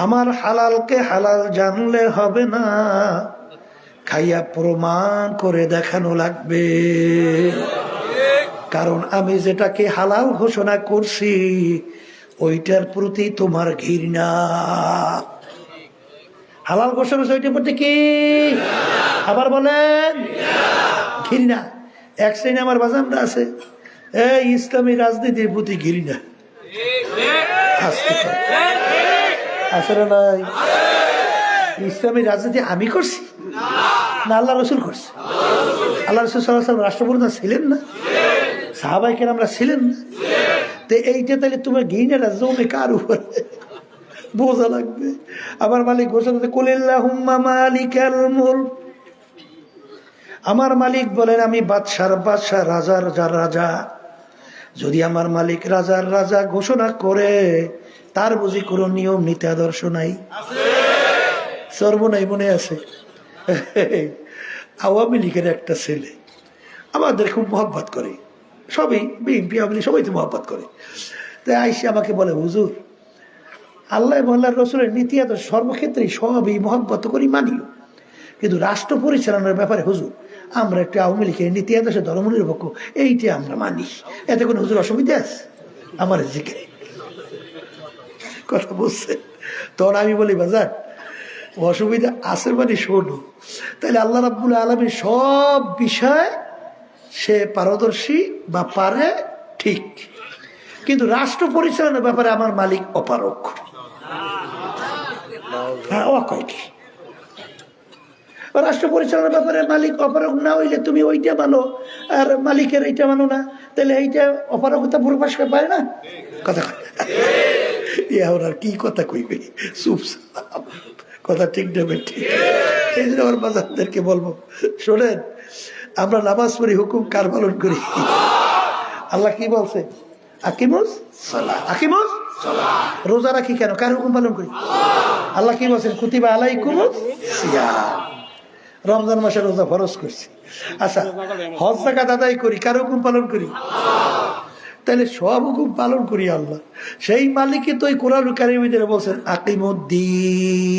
আমার হালালকে হালাল জানলে হবে না, খাইয়া প্রমাণ করে দেখানো লাগবে। কারণ আমি যেটাকে হালাল ঘোষণা করছি ওইটার প্রতি তোমার ঘৃণা। হালাল ঘোষণা ওইটার প্রতি কি? আবার বলেন ঘৃণা। এক শ্রেণী আমার বাজানরা আছে, এই ইসলামী রাজনীতির প্রতি ঘৃণা আছে না নাই? ইসলামী রাজনীতি আমি করছি না আল্লাহ রসুল করছে? আল্লাহ রসুল সাল্লাল্লাহু আলাইহি ওয়াসাল্লাম রাষ্ট্রপ্রধান ছিলেন না? সাহাবায়ে কেরামরা ছিলেন না? তো এইটা তাহলে তোমার ঘৃণাটা জমে কার উপরে? বোঝা লাগবে। আমার মালিক ঘোষণা কুল আল্লাহুম্মা মালিকাল মুলক, আমার মালিক বলেন আমি বাদশার বাদশা, রাজার রাজা। যদি আমার মালিক রাজার রাজা ঘোষণা করে তার বুঝি কোনো নিয়ম নীতি আদর্শ নাই? সর্বনাই মনে আছে আওয়ামী লীগের একটা ছেলে আমাদের খুব মহব্বত করে, সবই বিএনপি আওয়ামী লীগ সবাই তো মহব্বত করে। তাই আইসে আমাকে বলে, হুজুর আল্লাহ আল্লাহর রসুলের নীতি আদর্শ সর্বক্ষেত্রেই সবই মহব্বত করি, মানিও, কিন্তু রাষ্ট্র পরিচালনার ব্যাপারে হুজুর আমরা একটা আওয়ামী লীগের নীতি আদর্শ ধর্মনিরপেক্ষ এইটা আমরা মানি, এতে কোনো হুজুর অসুবিধা আছে? আমার দিকে কথা বলছে। তখন আমি বলি, বাজার অসুবিধা আছে মানে শোনো, তাহলে আল্লাহ রাব্বুল আলামিন সব বিষয় সে পারদর্শী বা পারে ঠিক, কিন্তু রাষ্ট্র পরিচালনার ব্যাপারে আমার মালিক অপারক। হ্যাঁ, অকয়টি রাষ্ট্র পরিচালনার ব্যাপারে মালিক অপারক না হইলে তুমি ওইটা মানো আর মালিকের এইটা মানো না, তাহলে এইটা অপারগতা প্রকাশ করে পারে না? কথা আর কি কথা কইবে, চুপ কথা ঠিক নেবে ঠিক। এই জন্য আমার বাজারদেরকে বলবো, শোনেন আমরা নামাজ পড়ি, হুকুম কার পালন করি? আল্লাহ কি বলছে? আকিমুস সালাহ, আকিমুস সালাহ। রোজা রাখি কেন? কার হুকুম পালন করি? আল্লাহ কি বলছেন? কুতিবা আলাইকুমুস সিয়াম, রমজান মাসে রোজা ফরজ করছি। আচ্ছা, হজ যাকাত আদায় করি, কার হুকুম পালন করি? তাহলে সব হুকুম পালন করি আল্লাহ। সেই মালিকই তো এই কোরআন কারীমের ভিতরে বলছেন আকিমুদ্দিন,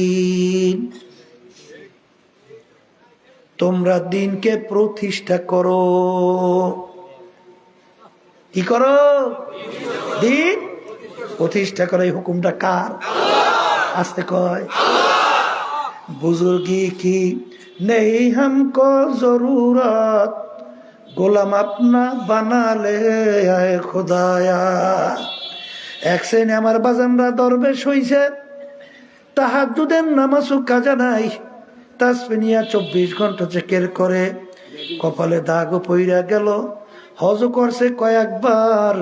তোমরা দিনকে প্রতিষ্ঠা করো। কি করো? দিন প্রতিষ্ঠা করো। এই হুকুমটা কার? আসতে কয় বুজুর্গি কি নেই হামকো জরুরত, গোলাম আপনা বানালে আয় খোদায়া। এক শ্রেণী আমার বাজানরা দরবেশ হইছে, তাহাজ্জুদের নামাজও কাজা নাই, তাসবিহিয়া 24 ঘন্টা চেকের করে, কপালে দাগও পইরা গেল, হজ করছে কয়েকবার,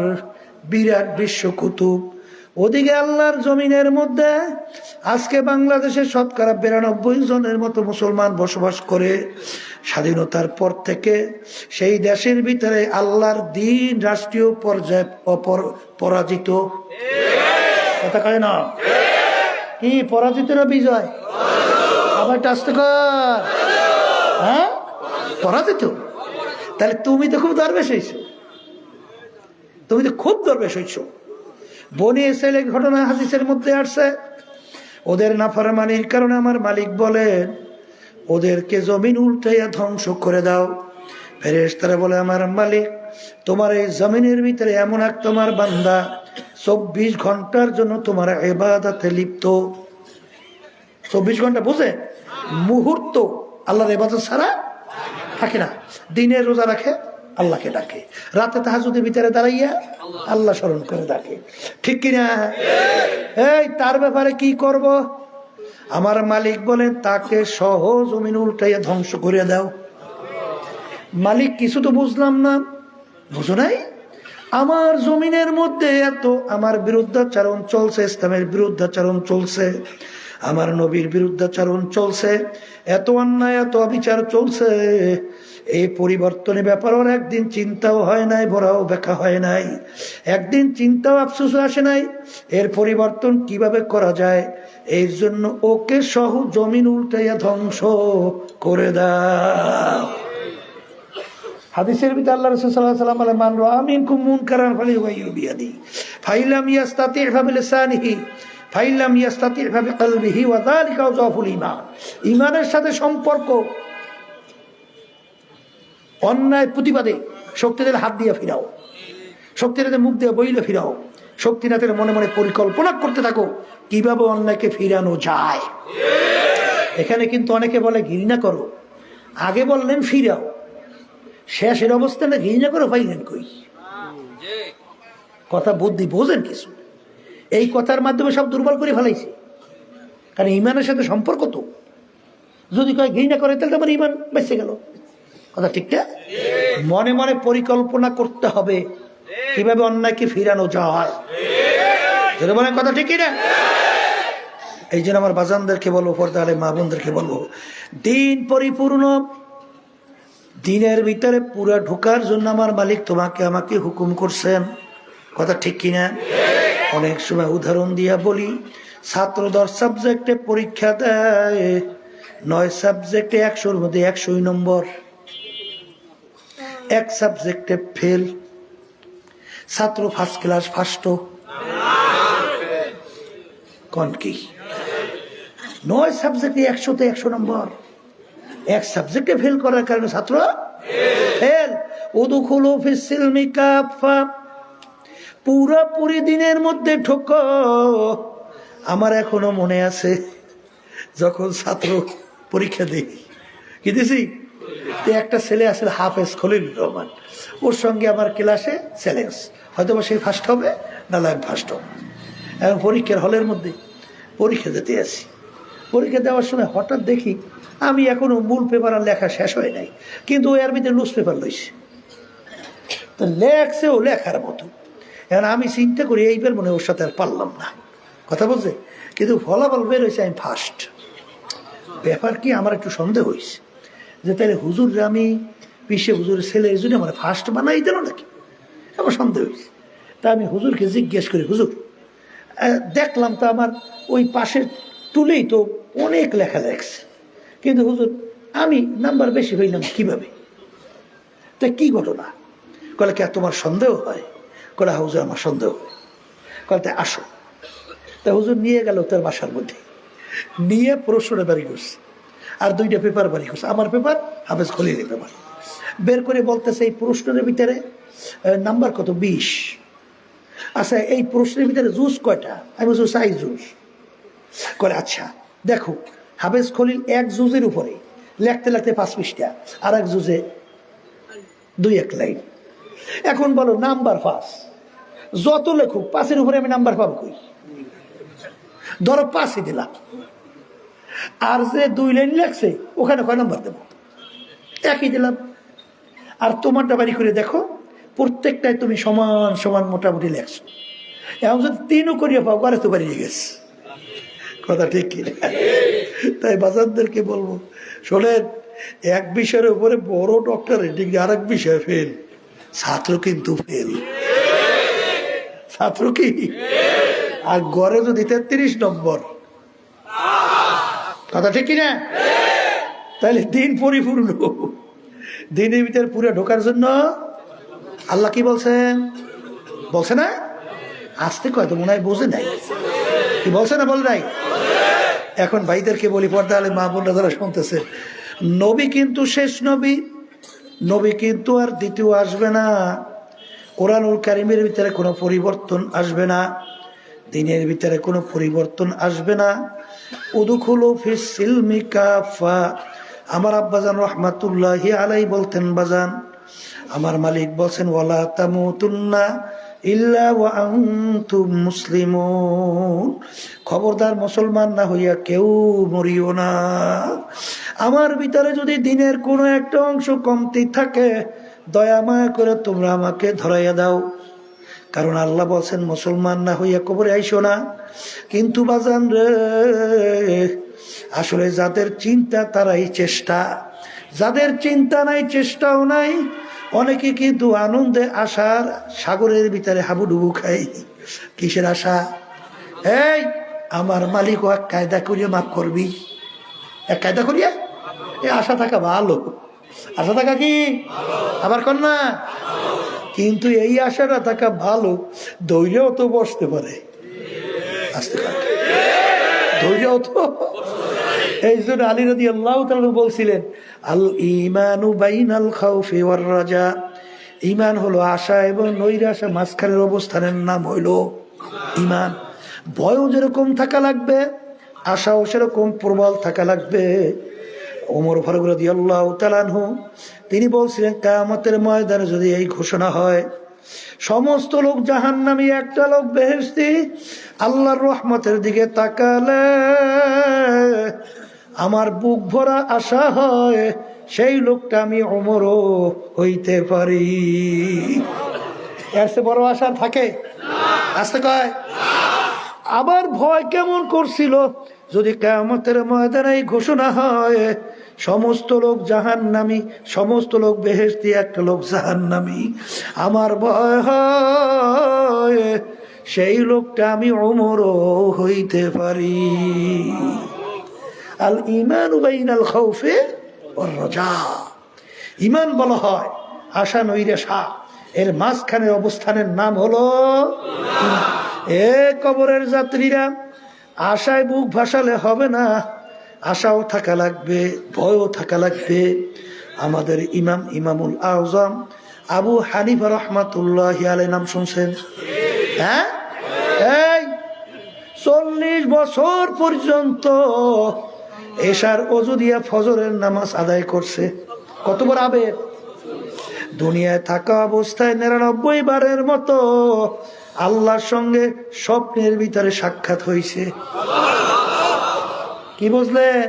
বিরাট বিশ্ব কুতুব। ওদিকে আল্লাহর জমিনের মধ্যে আজকে বাংলাদেশে শতকরা 92 জনের মতো মুসলমান বসবাস করে। স্বাধীনতার পর থেকে সেই দেশের ভিতরে আল্লাহর দ্বীন রাষ্ট্রীয় পর্যায়ে পরাজিত। কথা কয় না? কি পরাজিত না বিজয়? আবার টাস্ত কর। হ্যাঁ, পরাজিত। তাহলে তুমি তো খুব দরবেশ হয়েছ, তুমি তো খুব দরবেশ হয়েছ। বনি ইসরাইলের ঘটনা হাদিসের মধ্যে আসছে, ওদের নাফরমানির কারণে আমার মালিক বলেন ওদেরকে জমিন উল্টাইয়া ধ্বংস করে দাও। ফেরেশতারা বলে আমার মালিক তোমার এই জমিনের ভিতরে এমন এক তোমার বান্দা 24 ঘন্টার জন্য তোমার ইবাদতে লিপ্ত। 24 ঘন্টা বুঝে মুহূর্ত আল্লাহর ইবাদত ছাড়া থাকে না। দিনের রোজা রাখে, আল্লাহকে ডাকে, রাতে তাহাজ্জুদের ভিতরে দাঁড়াইয়া আল্লাহ স্মরণ করে ডাকে, ঠিক কিনা? এই তার ব্যাপারে কি করব? আমার মালিক বলেন তাকে সহ জমিন উল্টাইয়া ধ্বংস করে দাও। মালিক কিছু তো বুঝলাম না, বুঝো নাই? আমার জমিনের মধ্যে এত আমার বিরুদ্ধাচারণ চলছে, ইসলামের বিরুদ্ধাচারণ চলছে, আমার নবীর বিরুদ্ধাচারণ চলছে, এত অন্যায় এত অবিচার চলছে, এই পরিবর্তনের ব্যাপারেও একদিন চিন্তাও হয় নাই, বড়াও ব্যাখ্যা হয় নাই, একদিন চিন্তাও আফসোসও আসে নাই এর পরিবর্তন কিভাবে করা যায়। এই জন্য ওকে সহ জমিন উল্টাইয়া ধ্বংস করে দাও। হাদিসের ভিতরে আল্লাহ রাসূল সাল্লাল্লাহু আলাইহি ওয়াসাল্লাম বলেন, মান রাআ মিনকুম মুনকারান ফালিয়ুগাইয়িরহু বিয়াদিহি ফাইলাম ইয়াস্তাতি' ফাবিলিসানিহি ফাইলাম ইয়াস্তাতি' ফাবিকলবিহি ওয়া যালিকা যাফুল ঈমান। ঈমানের সাথে সম্পর্ক অন্যায় প্রতিবাদে শক্তি দিলে হাত দিয়ে ফিরাও, শক্তি দিলে মুখ দিয়ে বইলে ফিরাও, শক্তি না দিলে মনে মনে পরিকল্পনা করতে থাকো কিভাবে অন্যায়কে ফিরানো যায়। এখানে কিন্তু অনেকে বলে ঘৃণা করো, আগে বললেন ফিরাও, শেষের অবস্থানে ঘৃণা করো পাইলেন কই? কথা বুদ্ধি বোঝেন কিছু? এই কথার মাধ্যমে সব দুর্বল করে ফেলাইছে, কারণ ইমানের সাথে সম্পর্ক তো। যদি কয় ঘৃণা করে তাহলে তোমার ইমান বেঁচে গেল। কথা ঠিক না? মনে মনে পরিকল্পনা করতে হবে কিভাবে অন্যায়কে ফিরানো যায়। যদি বলেন কথা ঠিক না? এই জন্য আমার বাজানদেরকে বলবো, পর্দা আলে মা বোনদেরকে বলবো, দিন পরিপূর্ণ, দিনের ভিতরে পুরো ঢোকার জন্য আমার মালিক তোমাকে আমাকে হুকুম করছেন। কথা ঠিক কিনা? অনেক সময় উদাহরণ দিয়া বলি, ছাত্র 10 সাবজেক্টে পরীক্ষা দেয়, 9 সাবজেক্টে 100-র মধ্যে 100 নম্বর, 1 সাবজেক্টে ফেল। ছাত্র ফার্স্ট ক্লাস ফার্স্ট কোন কি? 9 সাবজেক্টে 100-তে 100 নম্বর, 1 সাবজেক্টে ফেল করার কারণে ছাত্র ফেল। উদখুলু ফিস সিলমি কাফা, পুরোপুরি দিনের মধ্যে ঢোকো। আমার এখনো মনে আছে যখন ছাত্র পরীক্ষা দিই, কি দিছি, একটা ছেলে আসলে হাফেজ খলিল রহমান, ওর সঙ্গে আমার ক্লাসে চ্যালেঞ্জ, হয়তো সে ফার্স্ট হবে না আমি ফার্স্ট হব। এখন পরীক্ষার হলের মধ্যে পরীক্ষা দিতে আসি, পরীক্ষা দেওয়ার সময় হঠাৎ দেখি আমি এখনো মূল পেপার আর লেখা শেষ হয় নাই, কিন্তু ওই এর ভিতরে লুজ পেপার লইছে, তো লেখছে ও লেখার মতো। এখন আমি চিন্তা করি এইবার মনে ওর সাথে আর পারলাম না, কথা বলছে, কিন্তু ফলাফল বের হয়েছে আমি ফার্স্ট। ব্যাপার কি, আমার একটু সন্দেহ হয়েছে যে তাহলে হুজুর আমি পিসে হুজুরের ছেলে, এই জন্য আমার ফার্স্ট বানাই দিল নাকি, আমার সন্দেহ হয়েছে। তা আমি হুজুরকে জিজ্ঞেস করি, হুজুর দেখলাম তো আমার ওই পাশের তুলেই তো অনেক লেখা লেখছে, কিন্তু হুজুর আমি নাম্বার বেশি হইলাম কিভাবে? তা কি ঘটনা? কলে কে তোমার সন্দেহ হয়? কলে হুজুর আমার সন্দেহ হয়। কলে তা আসো। তা হুজুর নিয়ে গেল তার বাসার মধ্যে, নিয়ে প্রশ্নটা বাড়ি করছে, আর 2টা পেপার বাড়ি করছে, আমার পেপার হাফেজ খলিলের পেপার, বের করে বলতেছে এই প্রশ্নের ভিতরে নাম্বার কত? 20। আচ্ছা এই প্রশ্নের ভিতরে জুস কয়টা? আমি বলছি 4 জুস। করে আচ্ছা দেখো, হাফেজ খলিল 1 জুজের উপরে লেখতে লেখতে 5 পৃষ্ঠা, আর 1 জুজে 2-1 লাইন। এখন বলো নাম্বার 5, যত লেখুক 5-এর উপরে আমি নাম্বার পাবো কই? ধরো 5-ই দিলাম, আর যে 2 লাইন লেখছে ওখানে কয় নাম্বার দেবো? 1ই দিলাম। আর তোমারটা বাড়ি করে দেখো, প্রত্যেকটাই তুমি সমান সমান মোটামুটি লেখছো। এখন যদি 3ও করিয়া পাও, করে তো বাড়িয়ে গেছে। কথা ঠিক কি? তাই বাজারদেরকে বলবো, শোনেন, এক বিষয়ের উপরে বড় ডক্টরের ডিগ্রি, আর এক বিষয়ে ফেল, ছাত্র কিন্তু ফেল। ছাত্র কি? আর গড়ে যদি 33 নম্বর, কথা ঠিক কিনা? তাহলে দিন পরিপূর্ণ। দিনের ভিতরে পুরো ঢোকার জন্য আল্লাহ কি বলছেন? বলছে না? আসতে কয় তো মনে হয় বোঝে নাই, কি বলছে না? বল নাই। এখন ভাইদেরকে বলি, পর্দা আলে মা বোনরা যারা শুনতেছে, নবী কিন্তু শেষ নবী, নবী কিন্তু আর দ্বিতীয় আসবে না। কোরআনুল কারীমের ভিতরে কোনো পরিবর্তন আসবে না, দিনের ভিতরে কোনো পরিবর্তন আসবে না। উদখুলু ফিস সিলমি কাফা। আমার আব্বাজান রহমাতুল্লাহি আলাই বলতেন, বাজান আমার মালিক বলছেন, ওয়ালা তামুতুন্না ইল্লা ওয়া আনতুম মুসলিমুন, খবরদার মুসলমান না হইয়া কেউ মরিও না। আমার ভিতরে যদি দিনের কোনো একটা অংশ কমতি থাকে, দয়া মায়া করে তোমরা আমাকে ধরাইয়া দাও, কারণ আল্লাহ বলছেন মুসলমান না হইয়া কবরে আইসো না। কিন্তু বাজান রে, আসলে যাদের চিন্তা তারাই চেষ্টা, যাদের চিন্তা নাই, চেষ্টাও নাই, অনেকে কিন্তু আনন্দে আশার সাগরের ভিতরে হাবুডুবু খাই। কিসের আশা? এই আমার মালিক এক কায়দা করিয়া মাফ করবি, এক কায়দা করিয়া। এই আশা থাকা ভালো, আশা থাকা কি আবার কর না, কিন্তু এই আশাটা থাকা ভালো। ধৈর্যও তো বসতে পারে, আসতে পারে ধৈর্যও তো। এই জন্য আলী রাদিয়াল্লাহু তাআলা বলছিলেন, আল ঈমানু বাইনাল খাউফি ওয়ার রাজা, ঈমান হলো আশা এবং নৈরাশা মাঝখানের অবস্থানের নাম হইল ঈমান। ভয়ও যেরকম থাকা লাগবে, আশাও সেরকম প্রবল থাকা লাগবে। ওমর ফারুক রাদিয়াল্লাহু তাআলা আনহু তিনি বলছিলেন, কিয়ামতের ময়দানে যদি এই ঘোষণা হয় সমস্ত লোক জাহান্নামী, একটা লোক বেহেশতি, আল্লাহর রহমতের দিকে তাকালে আমার বুক ভরা আশা হয় সেই লোকটা আমি ওমরও হইতে পারি। এর চেয়ে বড় আশা থাকে? আসতে কয়। আবার ভয় কেমন করছিল, যদি কিয়ামতের ময়দানে ঘোষণা হয় সমস্ত লোক জাহান্নামী, সমস্ত লোক বেহেশতি, একটা লোক জাহান্নামী, আমার ভয় হয় সেই লোকটা আমি ওমরও হইতে পারি। আল ঈমানু বাইনাল খাউফি ওয়ার রাজা, ঈমান বলা হয় আশা নৈরাশা, এর মাঝখানের অবস্থানের নাম হলো ঈমান। এ কবরের যাত্রীরা, আশায় বুক ভাসালে হবে না, আশাও থাকা লাগবে, ভয়ও থাকা লাগবে। আমাদের ইমামুল আযম আবু হানিফা রাহমাতুল্লাহি আলাইহি নাম শুনছেন? হ্যাঁ, এই 40 বছর পর্যন্ত এশার ওযু দিয়া ফজরের নামাজ আদায় করছে। কত বড় আবেগ! দুনিয়ায় থাকা অবস্থায় 99 বারের মতো আল্লাহর সঙ্গে স্বপ্নের ভিতরে সাক্ষাৎ হয়েছে। কি বুঝলেন?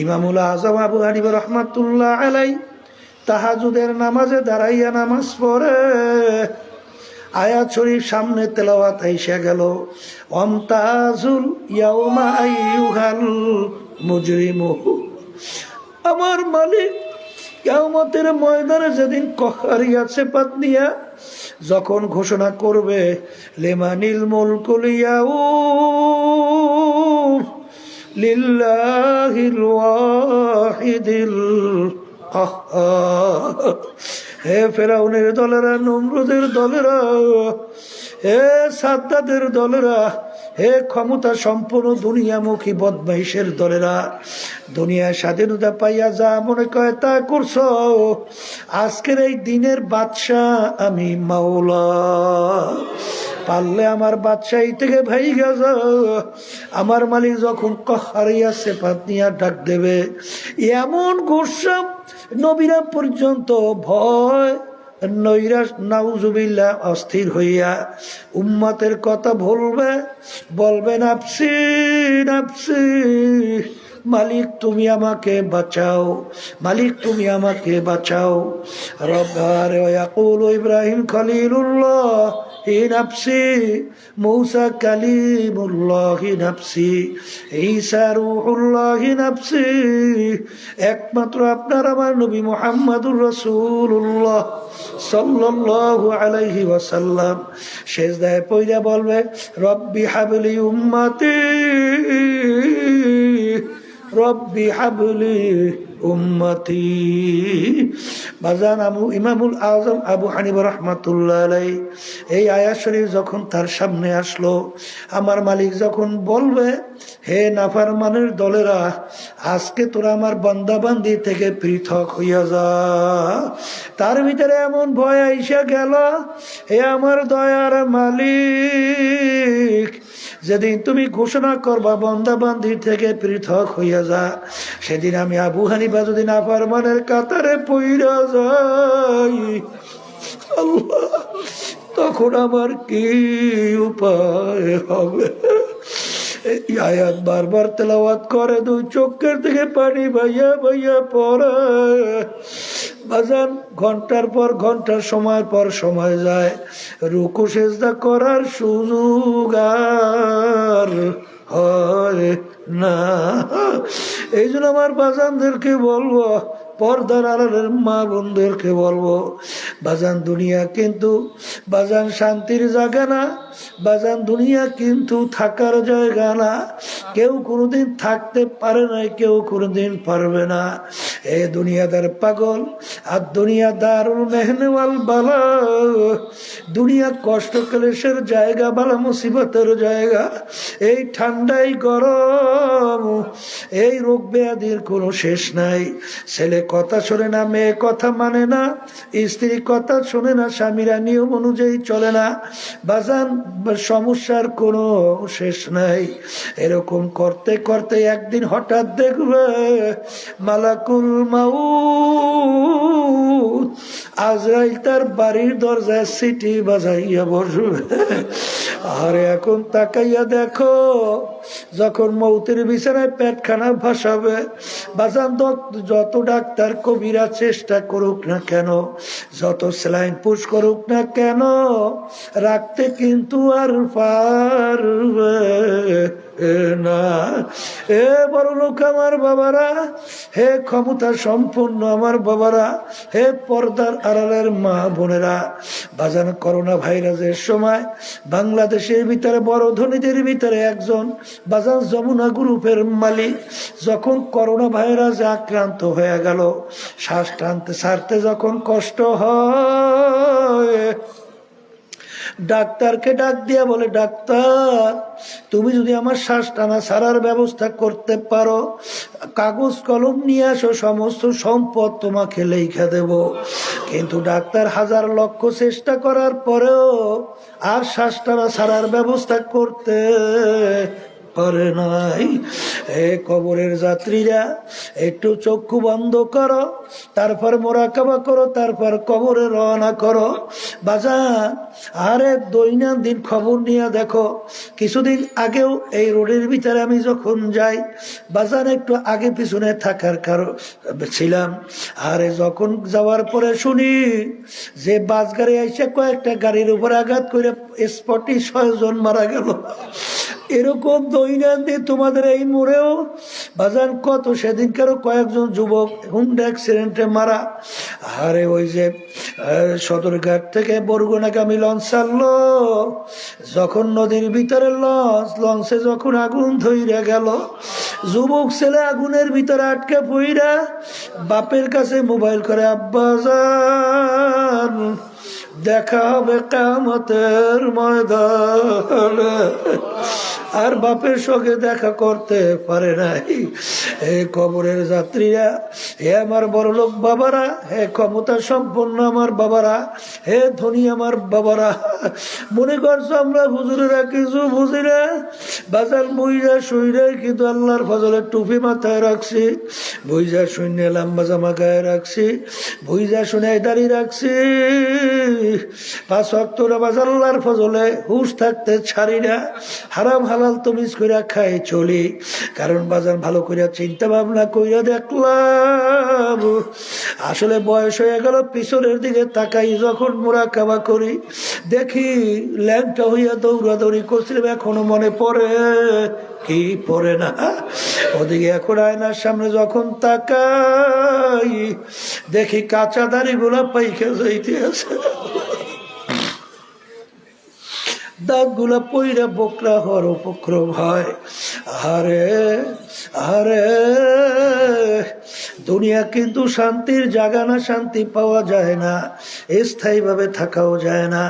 ইমামুল আযম আবু হানিফা রাহমাতুল্লাহ আলাইহি তাহাজ্জুদের নামাজে দাঁড়াইয়া নামাজ পড়ে আয়াত শরীফ সামনে তেলাওয়াত আইসা গেল, ওয়ামতাজুল ইয়াউমা আইয়ুহাল মুজরিমু, আমার মালিক কিয়ামতের ময়দানে যেদিন কহারিয়া সিফাত নিয়া যখন ঘোষণা করবে, লিমানিল মুলকুল ইয়াউম লিল্লাহিল ওয়াহিদিল কাহ্হার। হে ফেরাউনের দলেরা, নমরুদের দলেরা, হে সাদ্দাদের দলেরা, হে ক্ষমতা সম্পন্ন দুনিয়ামুখী বদমাইশের দলেরা, দুনিয়ায় স্বাধীনতা পাইয়া যা মনে করে তা করছো, আজকের এই দিনের বাদশা আমি মাওলা। পারলে আমার বাদশাহী থেকে ভাইগা যাও। আমার মালিক যখন কহারিয়া সিফাত নিয়ে ডাক দেবে, এমন গোসা নবীরা পর্যন্ত ভয় নৈরাশ নাউজুবিল্লাহ অস্থির হইয়া উম্মতের কথা বলবে নাফসি নাফসি, মালিক তুমি আমাকে বাঁচাও, মালিক তুমি আমাকে বাঁচাও। রব্বারে ইয়াকুল ইব্রাহিম খলিলুল্লাহ হি নাফসি, মূসা কালিমুল্লাহ হি নাফসি, ঈসা রূহুল্লাহ হি নাফসি। একমাত্র আপনার আমার নবী মুহাম্মদুর রাসূলুল্লাহ সাল্লাল্লাহু আলাইহি ওয়াসাল্লাম সিজদায় পড়ে বলবে, রব্বি হাবলি উম্মতি, রব্বি হাবলি উম্মতি। বাজান ইমামুল আযম আবু হানিফা রাহমাতুল্লাহ আলাইহি এই আয়াত শরীফ যখন তার সামনে আসলো, আমার মালিক যখন বলবে, হে নাফরমানের দলেরা, আজকে তোরা আমার বান্দাবান্দি থেকে পৃথক হইয়া যা, তার ভিতরে এমন ভয় আইসা গেল, হে আমার দয়ার মালিক, যেদিন তুমি ঘোষণা করবা বান্দাবান্দি থেকে পৃথক হইয়া যা, সেদিন আমি আবু হানিফা যদি নাফরমানের কাতারে পইরা যাই, আল্লাহ, তখন আমার কি উপায় হবে? এই আয়াত বারবার তেলাওয়াত করে, দুই চোখের থেকে পানি ভাইয়া ভাইয়া পড়ে। বাজান ঘন্টার পর ঘন্টা, সময় পর সময় যায়, রুকু সেজদা করার সুযোগ আর হয় না। এই জন্য আমার বাজানদেরকে বলবো, পর্দার আড়ালের মা বোনদেরকে বলবো, বাজান দুনিয়া কিন্তু বাজান শান্তির জায়গা না, বাজান দুনিয়া কিন্তু থাকার জায়গা না। কেউ কোনোদিন থাকতে পারে না, কেউ কোনোদিন পারবে না। এ দুনিয়াদার পাগল, আর দুনিয়া দারুল মেহনেওয়াল বালা, দুনিয়া কষ্ট ক্লেশের জায়গা, বালা মুসিবতের জায়গা। এই ঠান্ডাই গরম, এই রোগ ব্যাধির কোনো শেষ নাই। ছেলে কথা শোনে না, মেয়ে কথা মানে না, স্ত্রী কথা শোনে না, স্বামীরা নিয়ম অনুযায়ী চলে না। বাজান সমস্যার কোনো শেষ নাই। এরকম করতে করতে একদিন হঠাৎ দেখবে মালাকুল মাউত আজরাইল তার বাড়ির দরজায় সিটি বাজাইয়া বসবে। আর এখন তাকাইয়া দেখো, যখন মৌতের বিছানায় পেটখানা ভাসাবে, বাজান যত ডাক্তার কবিরা চেষ্টা করুক না কেন, যত স্যালাইন পুশ করুক না কেন, রাখতে কিন্তু আর পারবে না। এ বড় লোক আমার বাবারা, হে ক্ষমতা সম্পন্ন আমার বাবারা, হে পর্দার আড়ালের মা বোনেরা, বাজান করোনা ভাইরাসের সময় বাংলাদেশের ভিতরে বড় ধনীদের ভিতরে একজন বাজান যমুনা গ্রুপের মালিক, যখন করোনা ভাইরাসে আক্রান্ত হয়ে গেল, শ্বাস টানতে ছাড়তে যখন কষ্ট হয়, ডাক্তারকে ডাক দিয়া বলে, ডাক্তার তুমি যদি আমার শ্বাস টানা ছাড়ার ব্যবস্থা করতে পারো, কাগজ কলম নিয়ে আসো, সমস্ত সম্পদ তোমাকে লেখা দেব। কিন্তু ডাক্তার হাজার লক্ষ চেষ্টা করার পরেও আর শ্বাস টানা ছাড়ার ব্যবস্থা করতে পারে নাই। এ কবরের যাত্রীরা একটু চক্ষু বন্ধ করো, তারপর মোরাকাবা করো, তারপর কবরে রওনা করো। বাজান আরে দৈনন্দিন খবর নিয়ে দেখো, কিছুদিন আগেও এই রোডের ভিতরে আমি যখন যাই, বাজান একটু আগে পিছনে থাকার কারণ ছিলাম, আরে যখন যাওয়ার পরে শুনি যে বাস গাড়ি এসে কয়েকটা গাড়ির উপর আঘাত করে স্পটে 6 জন মারা গেল। এরকম দৈনন্দিন তোমাদের এই মোড়েও বাজান কত, সেদিনকারও কয়েকজন যুবক হুন্ডা অ্যাক্সিডেন্টে মারা। আরে ওই যে সদরঘাট থেকে বরগুনাগামী লঞ্চ ছাড়লো, যখন নদীর ভিতরে লঞ্চে যখন আগুন ধইরা গেল, যুবক ছেলে আগুনের ভিতরে আটকে পইরা বাপের কাছে মোবাইল করে, আব্বাজান দেখা হবে কিয়ামতের ময়দানে। আর বাপের সঙ্গে দেখা করতে পারে নাই। হে কবরের যাত্রীরা, হে আমার বড় লোক বাবারা, হে ক্ষমতা সম্পন্ন আমার বাবারা, হে ধনী আমার বাবারা, মনে করছো আমরা হুজুরেরা কিছু বুঝি না? বাজার বইরা শুইরে কিন্তু আল্লাহর ফজলে টুপি মাথায় রাখছি, বইজা শূন্যে লম্বা জামা গায়ে রাখছি, বইজা শুনে দাঁড়িয়ে রাখছি, 5 ওয়াক্ত নামাজ আল্লাহর ফজলে হুশ থাকতে ছাড়ি না, হারাম হালাল তমিজ কইরা খাই চলি। কারণ বাজার ভালো কইরা চিন্তা ভাবনা কইরা দেখলাম, আসলে বয়স হয়ে গেল, পিছনের দিকে তাকাই যখন মুরাকাবা করি, দেখি ল্যাংটা হইয়া দৌড়াদৌড়ি করছিলাম, এখনো মনে পড়ে কি পড়ে না। ওদিকে এখন আয়নার সামনে যখন তাকাই, দেখি কাঁচা দাড়ি গুলা পাইকে যাইতে আছে, দাঁত গুলা পইরা বোকরা হওয়ার উপক্রম হয়। আরে আরে দুনিয়া কিন্তু শান্তির জায়গা না, শান্তি পাওয়া যায় না, স্থায়ীভাবে থাকাও যায় না।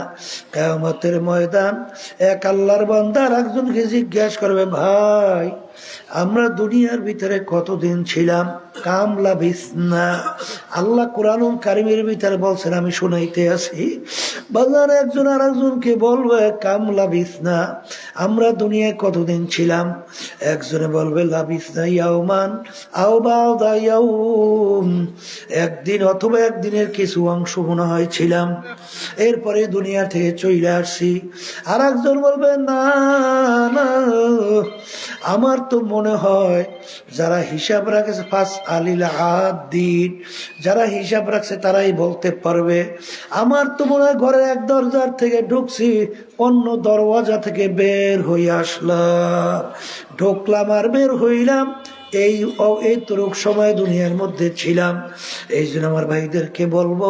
কিয়ামতের ময়দান এক আল্লাহর বান্দা আর একজনকে জিজ্ঞাসা করবে, ভাই আমরা দুনিয়ার ভিতরে কতদিন ছিলাম? কামলা বিসনা, আল্লাহ কোরআনুল কারীমের ভিতরে বলছেন, আমি শুনাইতে আছি। বাজার একজন আর একজনকে বলবে, কামলা বিসনা, আমরা দুনিয়ায় কতদিন ছিলাম? একজনে বলবে, লাবিসনা ইয়াউমান আও বা'দা ইয়াউম, একদিন অথবা একদিনের কিছু অংশ মনে হয় ছিলাম, এরপরে দুনিয়া থেকে চলে আসছি। আর একজন বলবে, না না, আমার তো মনে হয় যারা হিসাব রাখেছে যারা হিসাব রাখছে তারাই বলতে পারবে। আমার তো মনে হয় ঘরের এক দরজার থেকে ঢুকছি, অন্য দরওয়াজা থেকে বের হয়ে আসলাম, ঢুকলাম আর বের হইলাম, এই তরুক সময় দুনিয়ার মধ্যে ছিলাম। এই জন্য আমার ভাইদেরকে বলবো,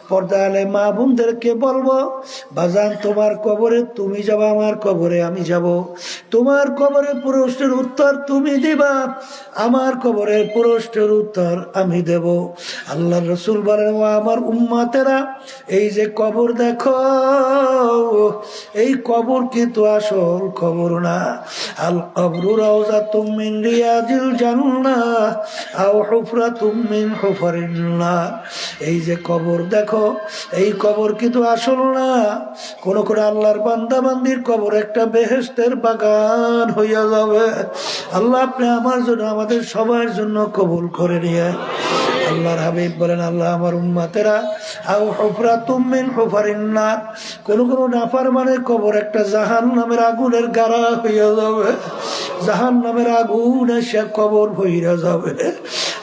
পর্দা আলে মা বোনদেরকে বলবো, বাজান তোমার কবরে তুমি যাবা, আমার কবরে আমি যাব। তোমার কবরের প্রশ্নের উত্তর তুমি দিবা, আমার কবরের প্রশ্নের উত্তর আমি দেব। আল্লাহ রসুল বলেন, ও আমার উম্মতেরা, এই যে কবর দেখো, এই কবর কিন্তু আসল কবর না। আল কবরু রাউযাতুম মিন রিয়াদিল জান্নাহ আও হুফরাতুম মিন হুফারিন নার। এই যে কবর দেখো, এই কবর কিন্তু আসল না। কোন আল্লাহর বান্দা বান্দির কবর একটা বেহেশতের বাগান হইয়া যাবে। আল্লাহ আপনি আমার জন্য, আমাদের সবার জন্য কবুল করে নিয়ে। আল্লাহর হাবিব বলেন, আল্লাহ আমার উম্মতেরা, আও হুফরাতুম মিন হুফারিন নার, কোন নাফরমানের কবর একটা জাহান্নামের আগুনের গাড়া হইয়া যাবে, জাহান্নামের আগুন এসে কবর ভইরা যাবে।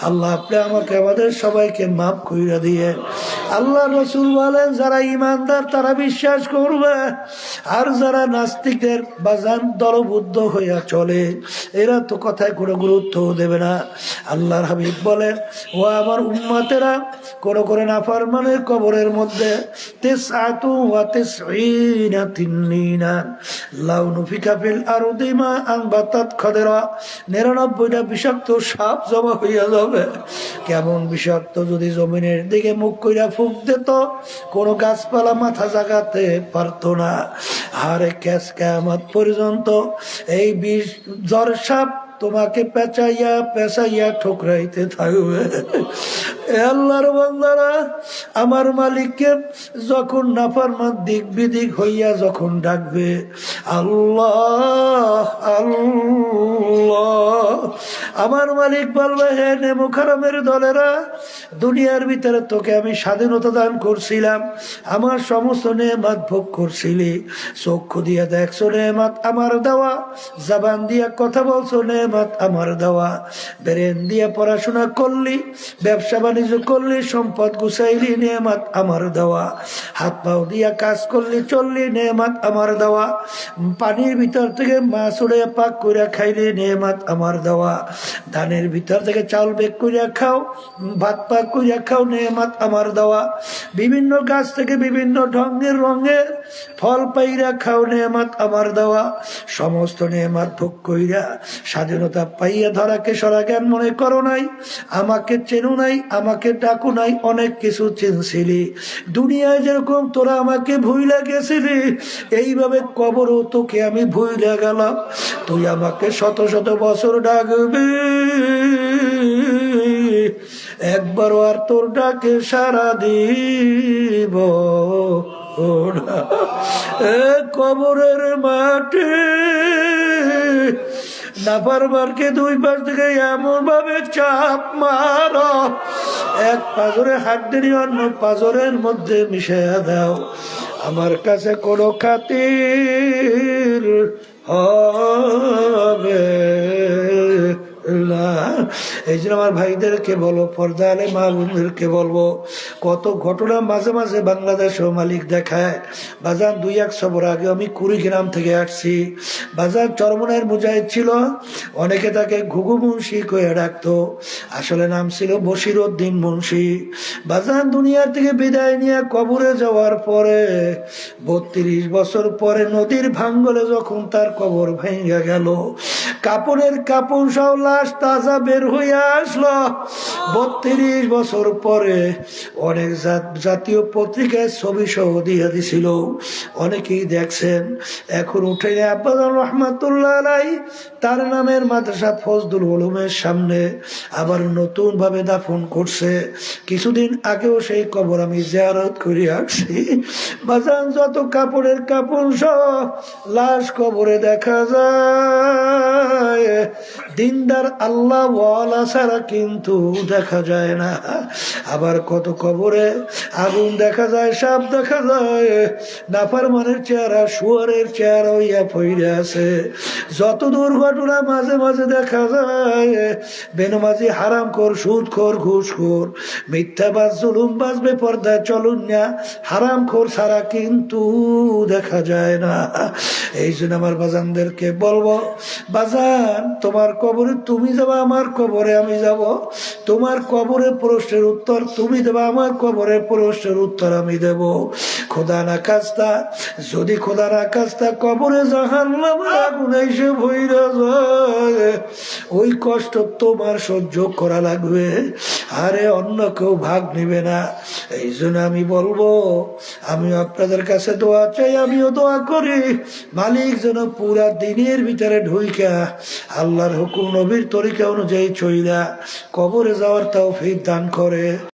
আল্লাহ আপনি আমাকে আমাদের সবাইকে মাফ কইরা দিয়ে। আল্লাহ রসুল বলেন, যারা ইমানদার তারা বিশ্বাস করবে, আর যারা নাস্তিকের বাজান দলবদ্ধ হইয়া চলে, এরা তো কথায় কোনো গুরুত্ব দেবে না। আল্লাহর হাবিব বলেন, ও আমার উম্মতেরা, কোন নাফরমানের কবরের মধ্যে 99টা বিষাক্ত সাপ জমা হইয়া যাবে। কেমন বিষাক্ত, যদি জমিনের দিকে মুখ কইরা ফুক দিত, কোন গাছপালা মাথা জাগাতে পারতো না। আরে কিয়ামত পর্যন্ত এই বিষ জ্বর সাপ তোমাকে পেঁচাইয়া পেঁচাইয়া ঠোকরাইতে থাকবে। আল্লাহর বান্দারা, আমার মালিককে যখন নাফরমান দিক বিদিক হইয়া যখন ডাকবে, আল্লাহ আল্লাহ, আমার মালিক বলবে, হে নেমুখারামের দলেরা, দুনিয়ার ভিতরে তোকে আমি স্বাধীনতা দান করছিলাম, আমার সমস্ত নেয়ামত ভোগ করছিলি, চক্ষু দিয়া দেখছো নেয়ামত আমার দেওয়া, জবান দিয়া কথা বলছো নেয়ামত আমার দেওয়া, ব্রেন দিয়া পড়াশোনা করলি, ব্যবসা বাণিজ্য করলি, সম্পদ গুছাইলি, নেয়ামত আমার দেওয়া, হাত পাও দিয়া কাজ করলি, চললি, নেয়ামত আমার দেওয়া, পানির ভিতর থেকে মাছ উড়ে পাক কইরা খাইলি, নেয়ামত আমার দেওয়া, ধানের ভিতর থেকে চাউল বেক কইরা খাও, ভাত পাক কইরা খাও, নেয়ামত আমার দেওয়া, বিভিন্ন গাছ থেকে বিভিন্ন ঢঙ্গের রঙের ফল পাইরা খাও, নেয়ামত আমার দেওয়া, সমস্ত নেয়ামত ভোগ কইরা স্বাধীনতা পাইয়া ধরাকে সরা জ্ঞান মনে করো নাই, আমাকে চেনো নাই, আমাকে ডাকো নাই, অনেক কিছু চিনছিলি, দুনিয়ায় যেরকম তোরা আমাকে ভুইলা গেছিলি, এইভাবে কবরও তোকে আমি ভুইলা গেলাম। তুই আমাকে শত শত বছর ডাকবি, একবারও আর তোর ডাকে সারা দিব না। কবরের মাঠে নাফরমানকে দুই পাশ থেকে এমন ভাবে চাপ মার, এক পাজরে হাত দিয়ে অন্য পাজরের মধ্যে মিশিয়ে দাও, আমার কাছে কোনো খাতির হবে না। এই জন্য আমার ভাইদেরকে বলো, পর্দা আলে মা বোনদেরকে বলবো, কত ঘটনা মাঝে মাঝে বাংলাদেশেও মালিক দেখায়। বাজার 2-1 বছর আগে আমি কুড়িগ্রাম থেকে আসছি। বাজার চরমনায়ের মুজাহিদ ছিল, অনেকে তাকে ঘুঘু মুন্সি কয়ে ডাকতো, আসলে নাম ছিল বশিরউদ্দিন মুন্সি। বাজার দুনিয়া থেকে বিদায় নিয়ে কবরে যাওয়ার পরে 32 বছর পরে নদীর ভাঙ্গলে যখন তার কবর ভেঙে গেল, কাপড়ের কাপড় সহ লাশ তাজা বের হইয়া আসলো। 32 বছর পরে অনেক জাতীয় পত্রিকায় ছবি সহ দিয়ে দিছিল, অনেকেই দেখছেন। এখন উঠে আব্বাজান রহমাতুল্লাহ আলাই তার নামের মাদ্রাসা ফজলুল উলুমের সামনে আবার নতুন ভাবে দাফন করছে। কিছুদিন আগেও সেই কবর আমি জিয়ারত করে আসছি। বাজান যত কাপড়ের কাপড় সহ লাশ কবরে দেখা যায়, দিনদার আল্লাহ ওয়ালা ছাড়া কিন্তু দেখা যায় না। আবার কত কবরে আগুন দেখা যায়, সাপ দেখা যায়, নাফরমানের চেহারা শুয়োরের চেহারা হইয়া পইড়ে আছে। যত দুর্ঘটনা মাঝে মাঝে দেখা যায়, বেনমাজি হারামখোর, সুদখোর, ঘুষখোর, মিথ্যাবাজ, জুলুমবাজ, বেপরদা, চলুন না, হারামখোর ছাড়া কিন্তু দেখা যায় না। এই জন্য আমার বাজানদেরকে বলবো, বাজান তোমার কবরে তুমি যাবা, আমার কবরে আমি যাব। তোমার কবরে প্রশ্নের উত্তর তুমি দেবা, আমার কবরে প্রশ্নের উত্তর আমি দেব। খোদা না কাস্তা, যদি খোদা না কাস্তা কবরে জাহান্নামের আগুন এসে ভইরা যায়, ওই কষ্ট তোমার সহ্য করা লাগবে, আরে অন্য কেউ ভাগ নিবে না। এই জন্য আমি বলবো, আমি আপনাদের কাছে দোয়া চাই, আমিও দোয়া করি, মালিক যেন পুরা দিনের ভিতরে ঢুইকা আল্লাহর হুকুম নবীর তরিকা অনুযায়ী চইলা কবরে যাওয়ার তৌফিক দান করে।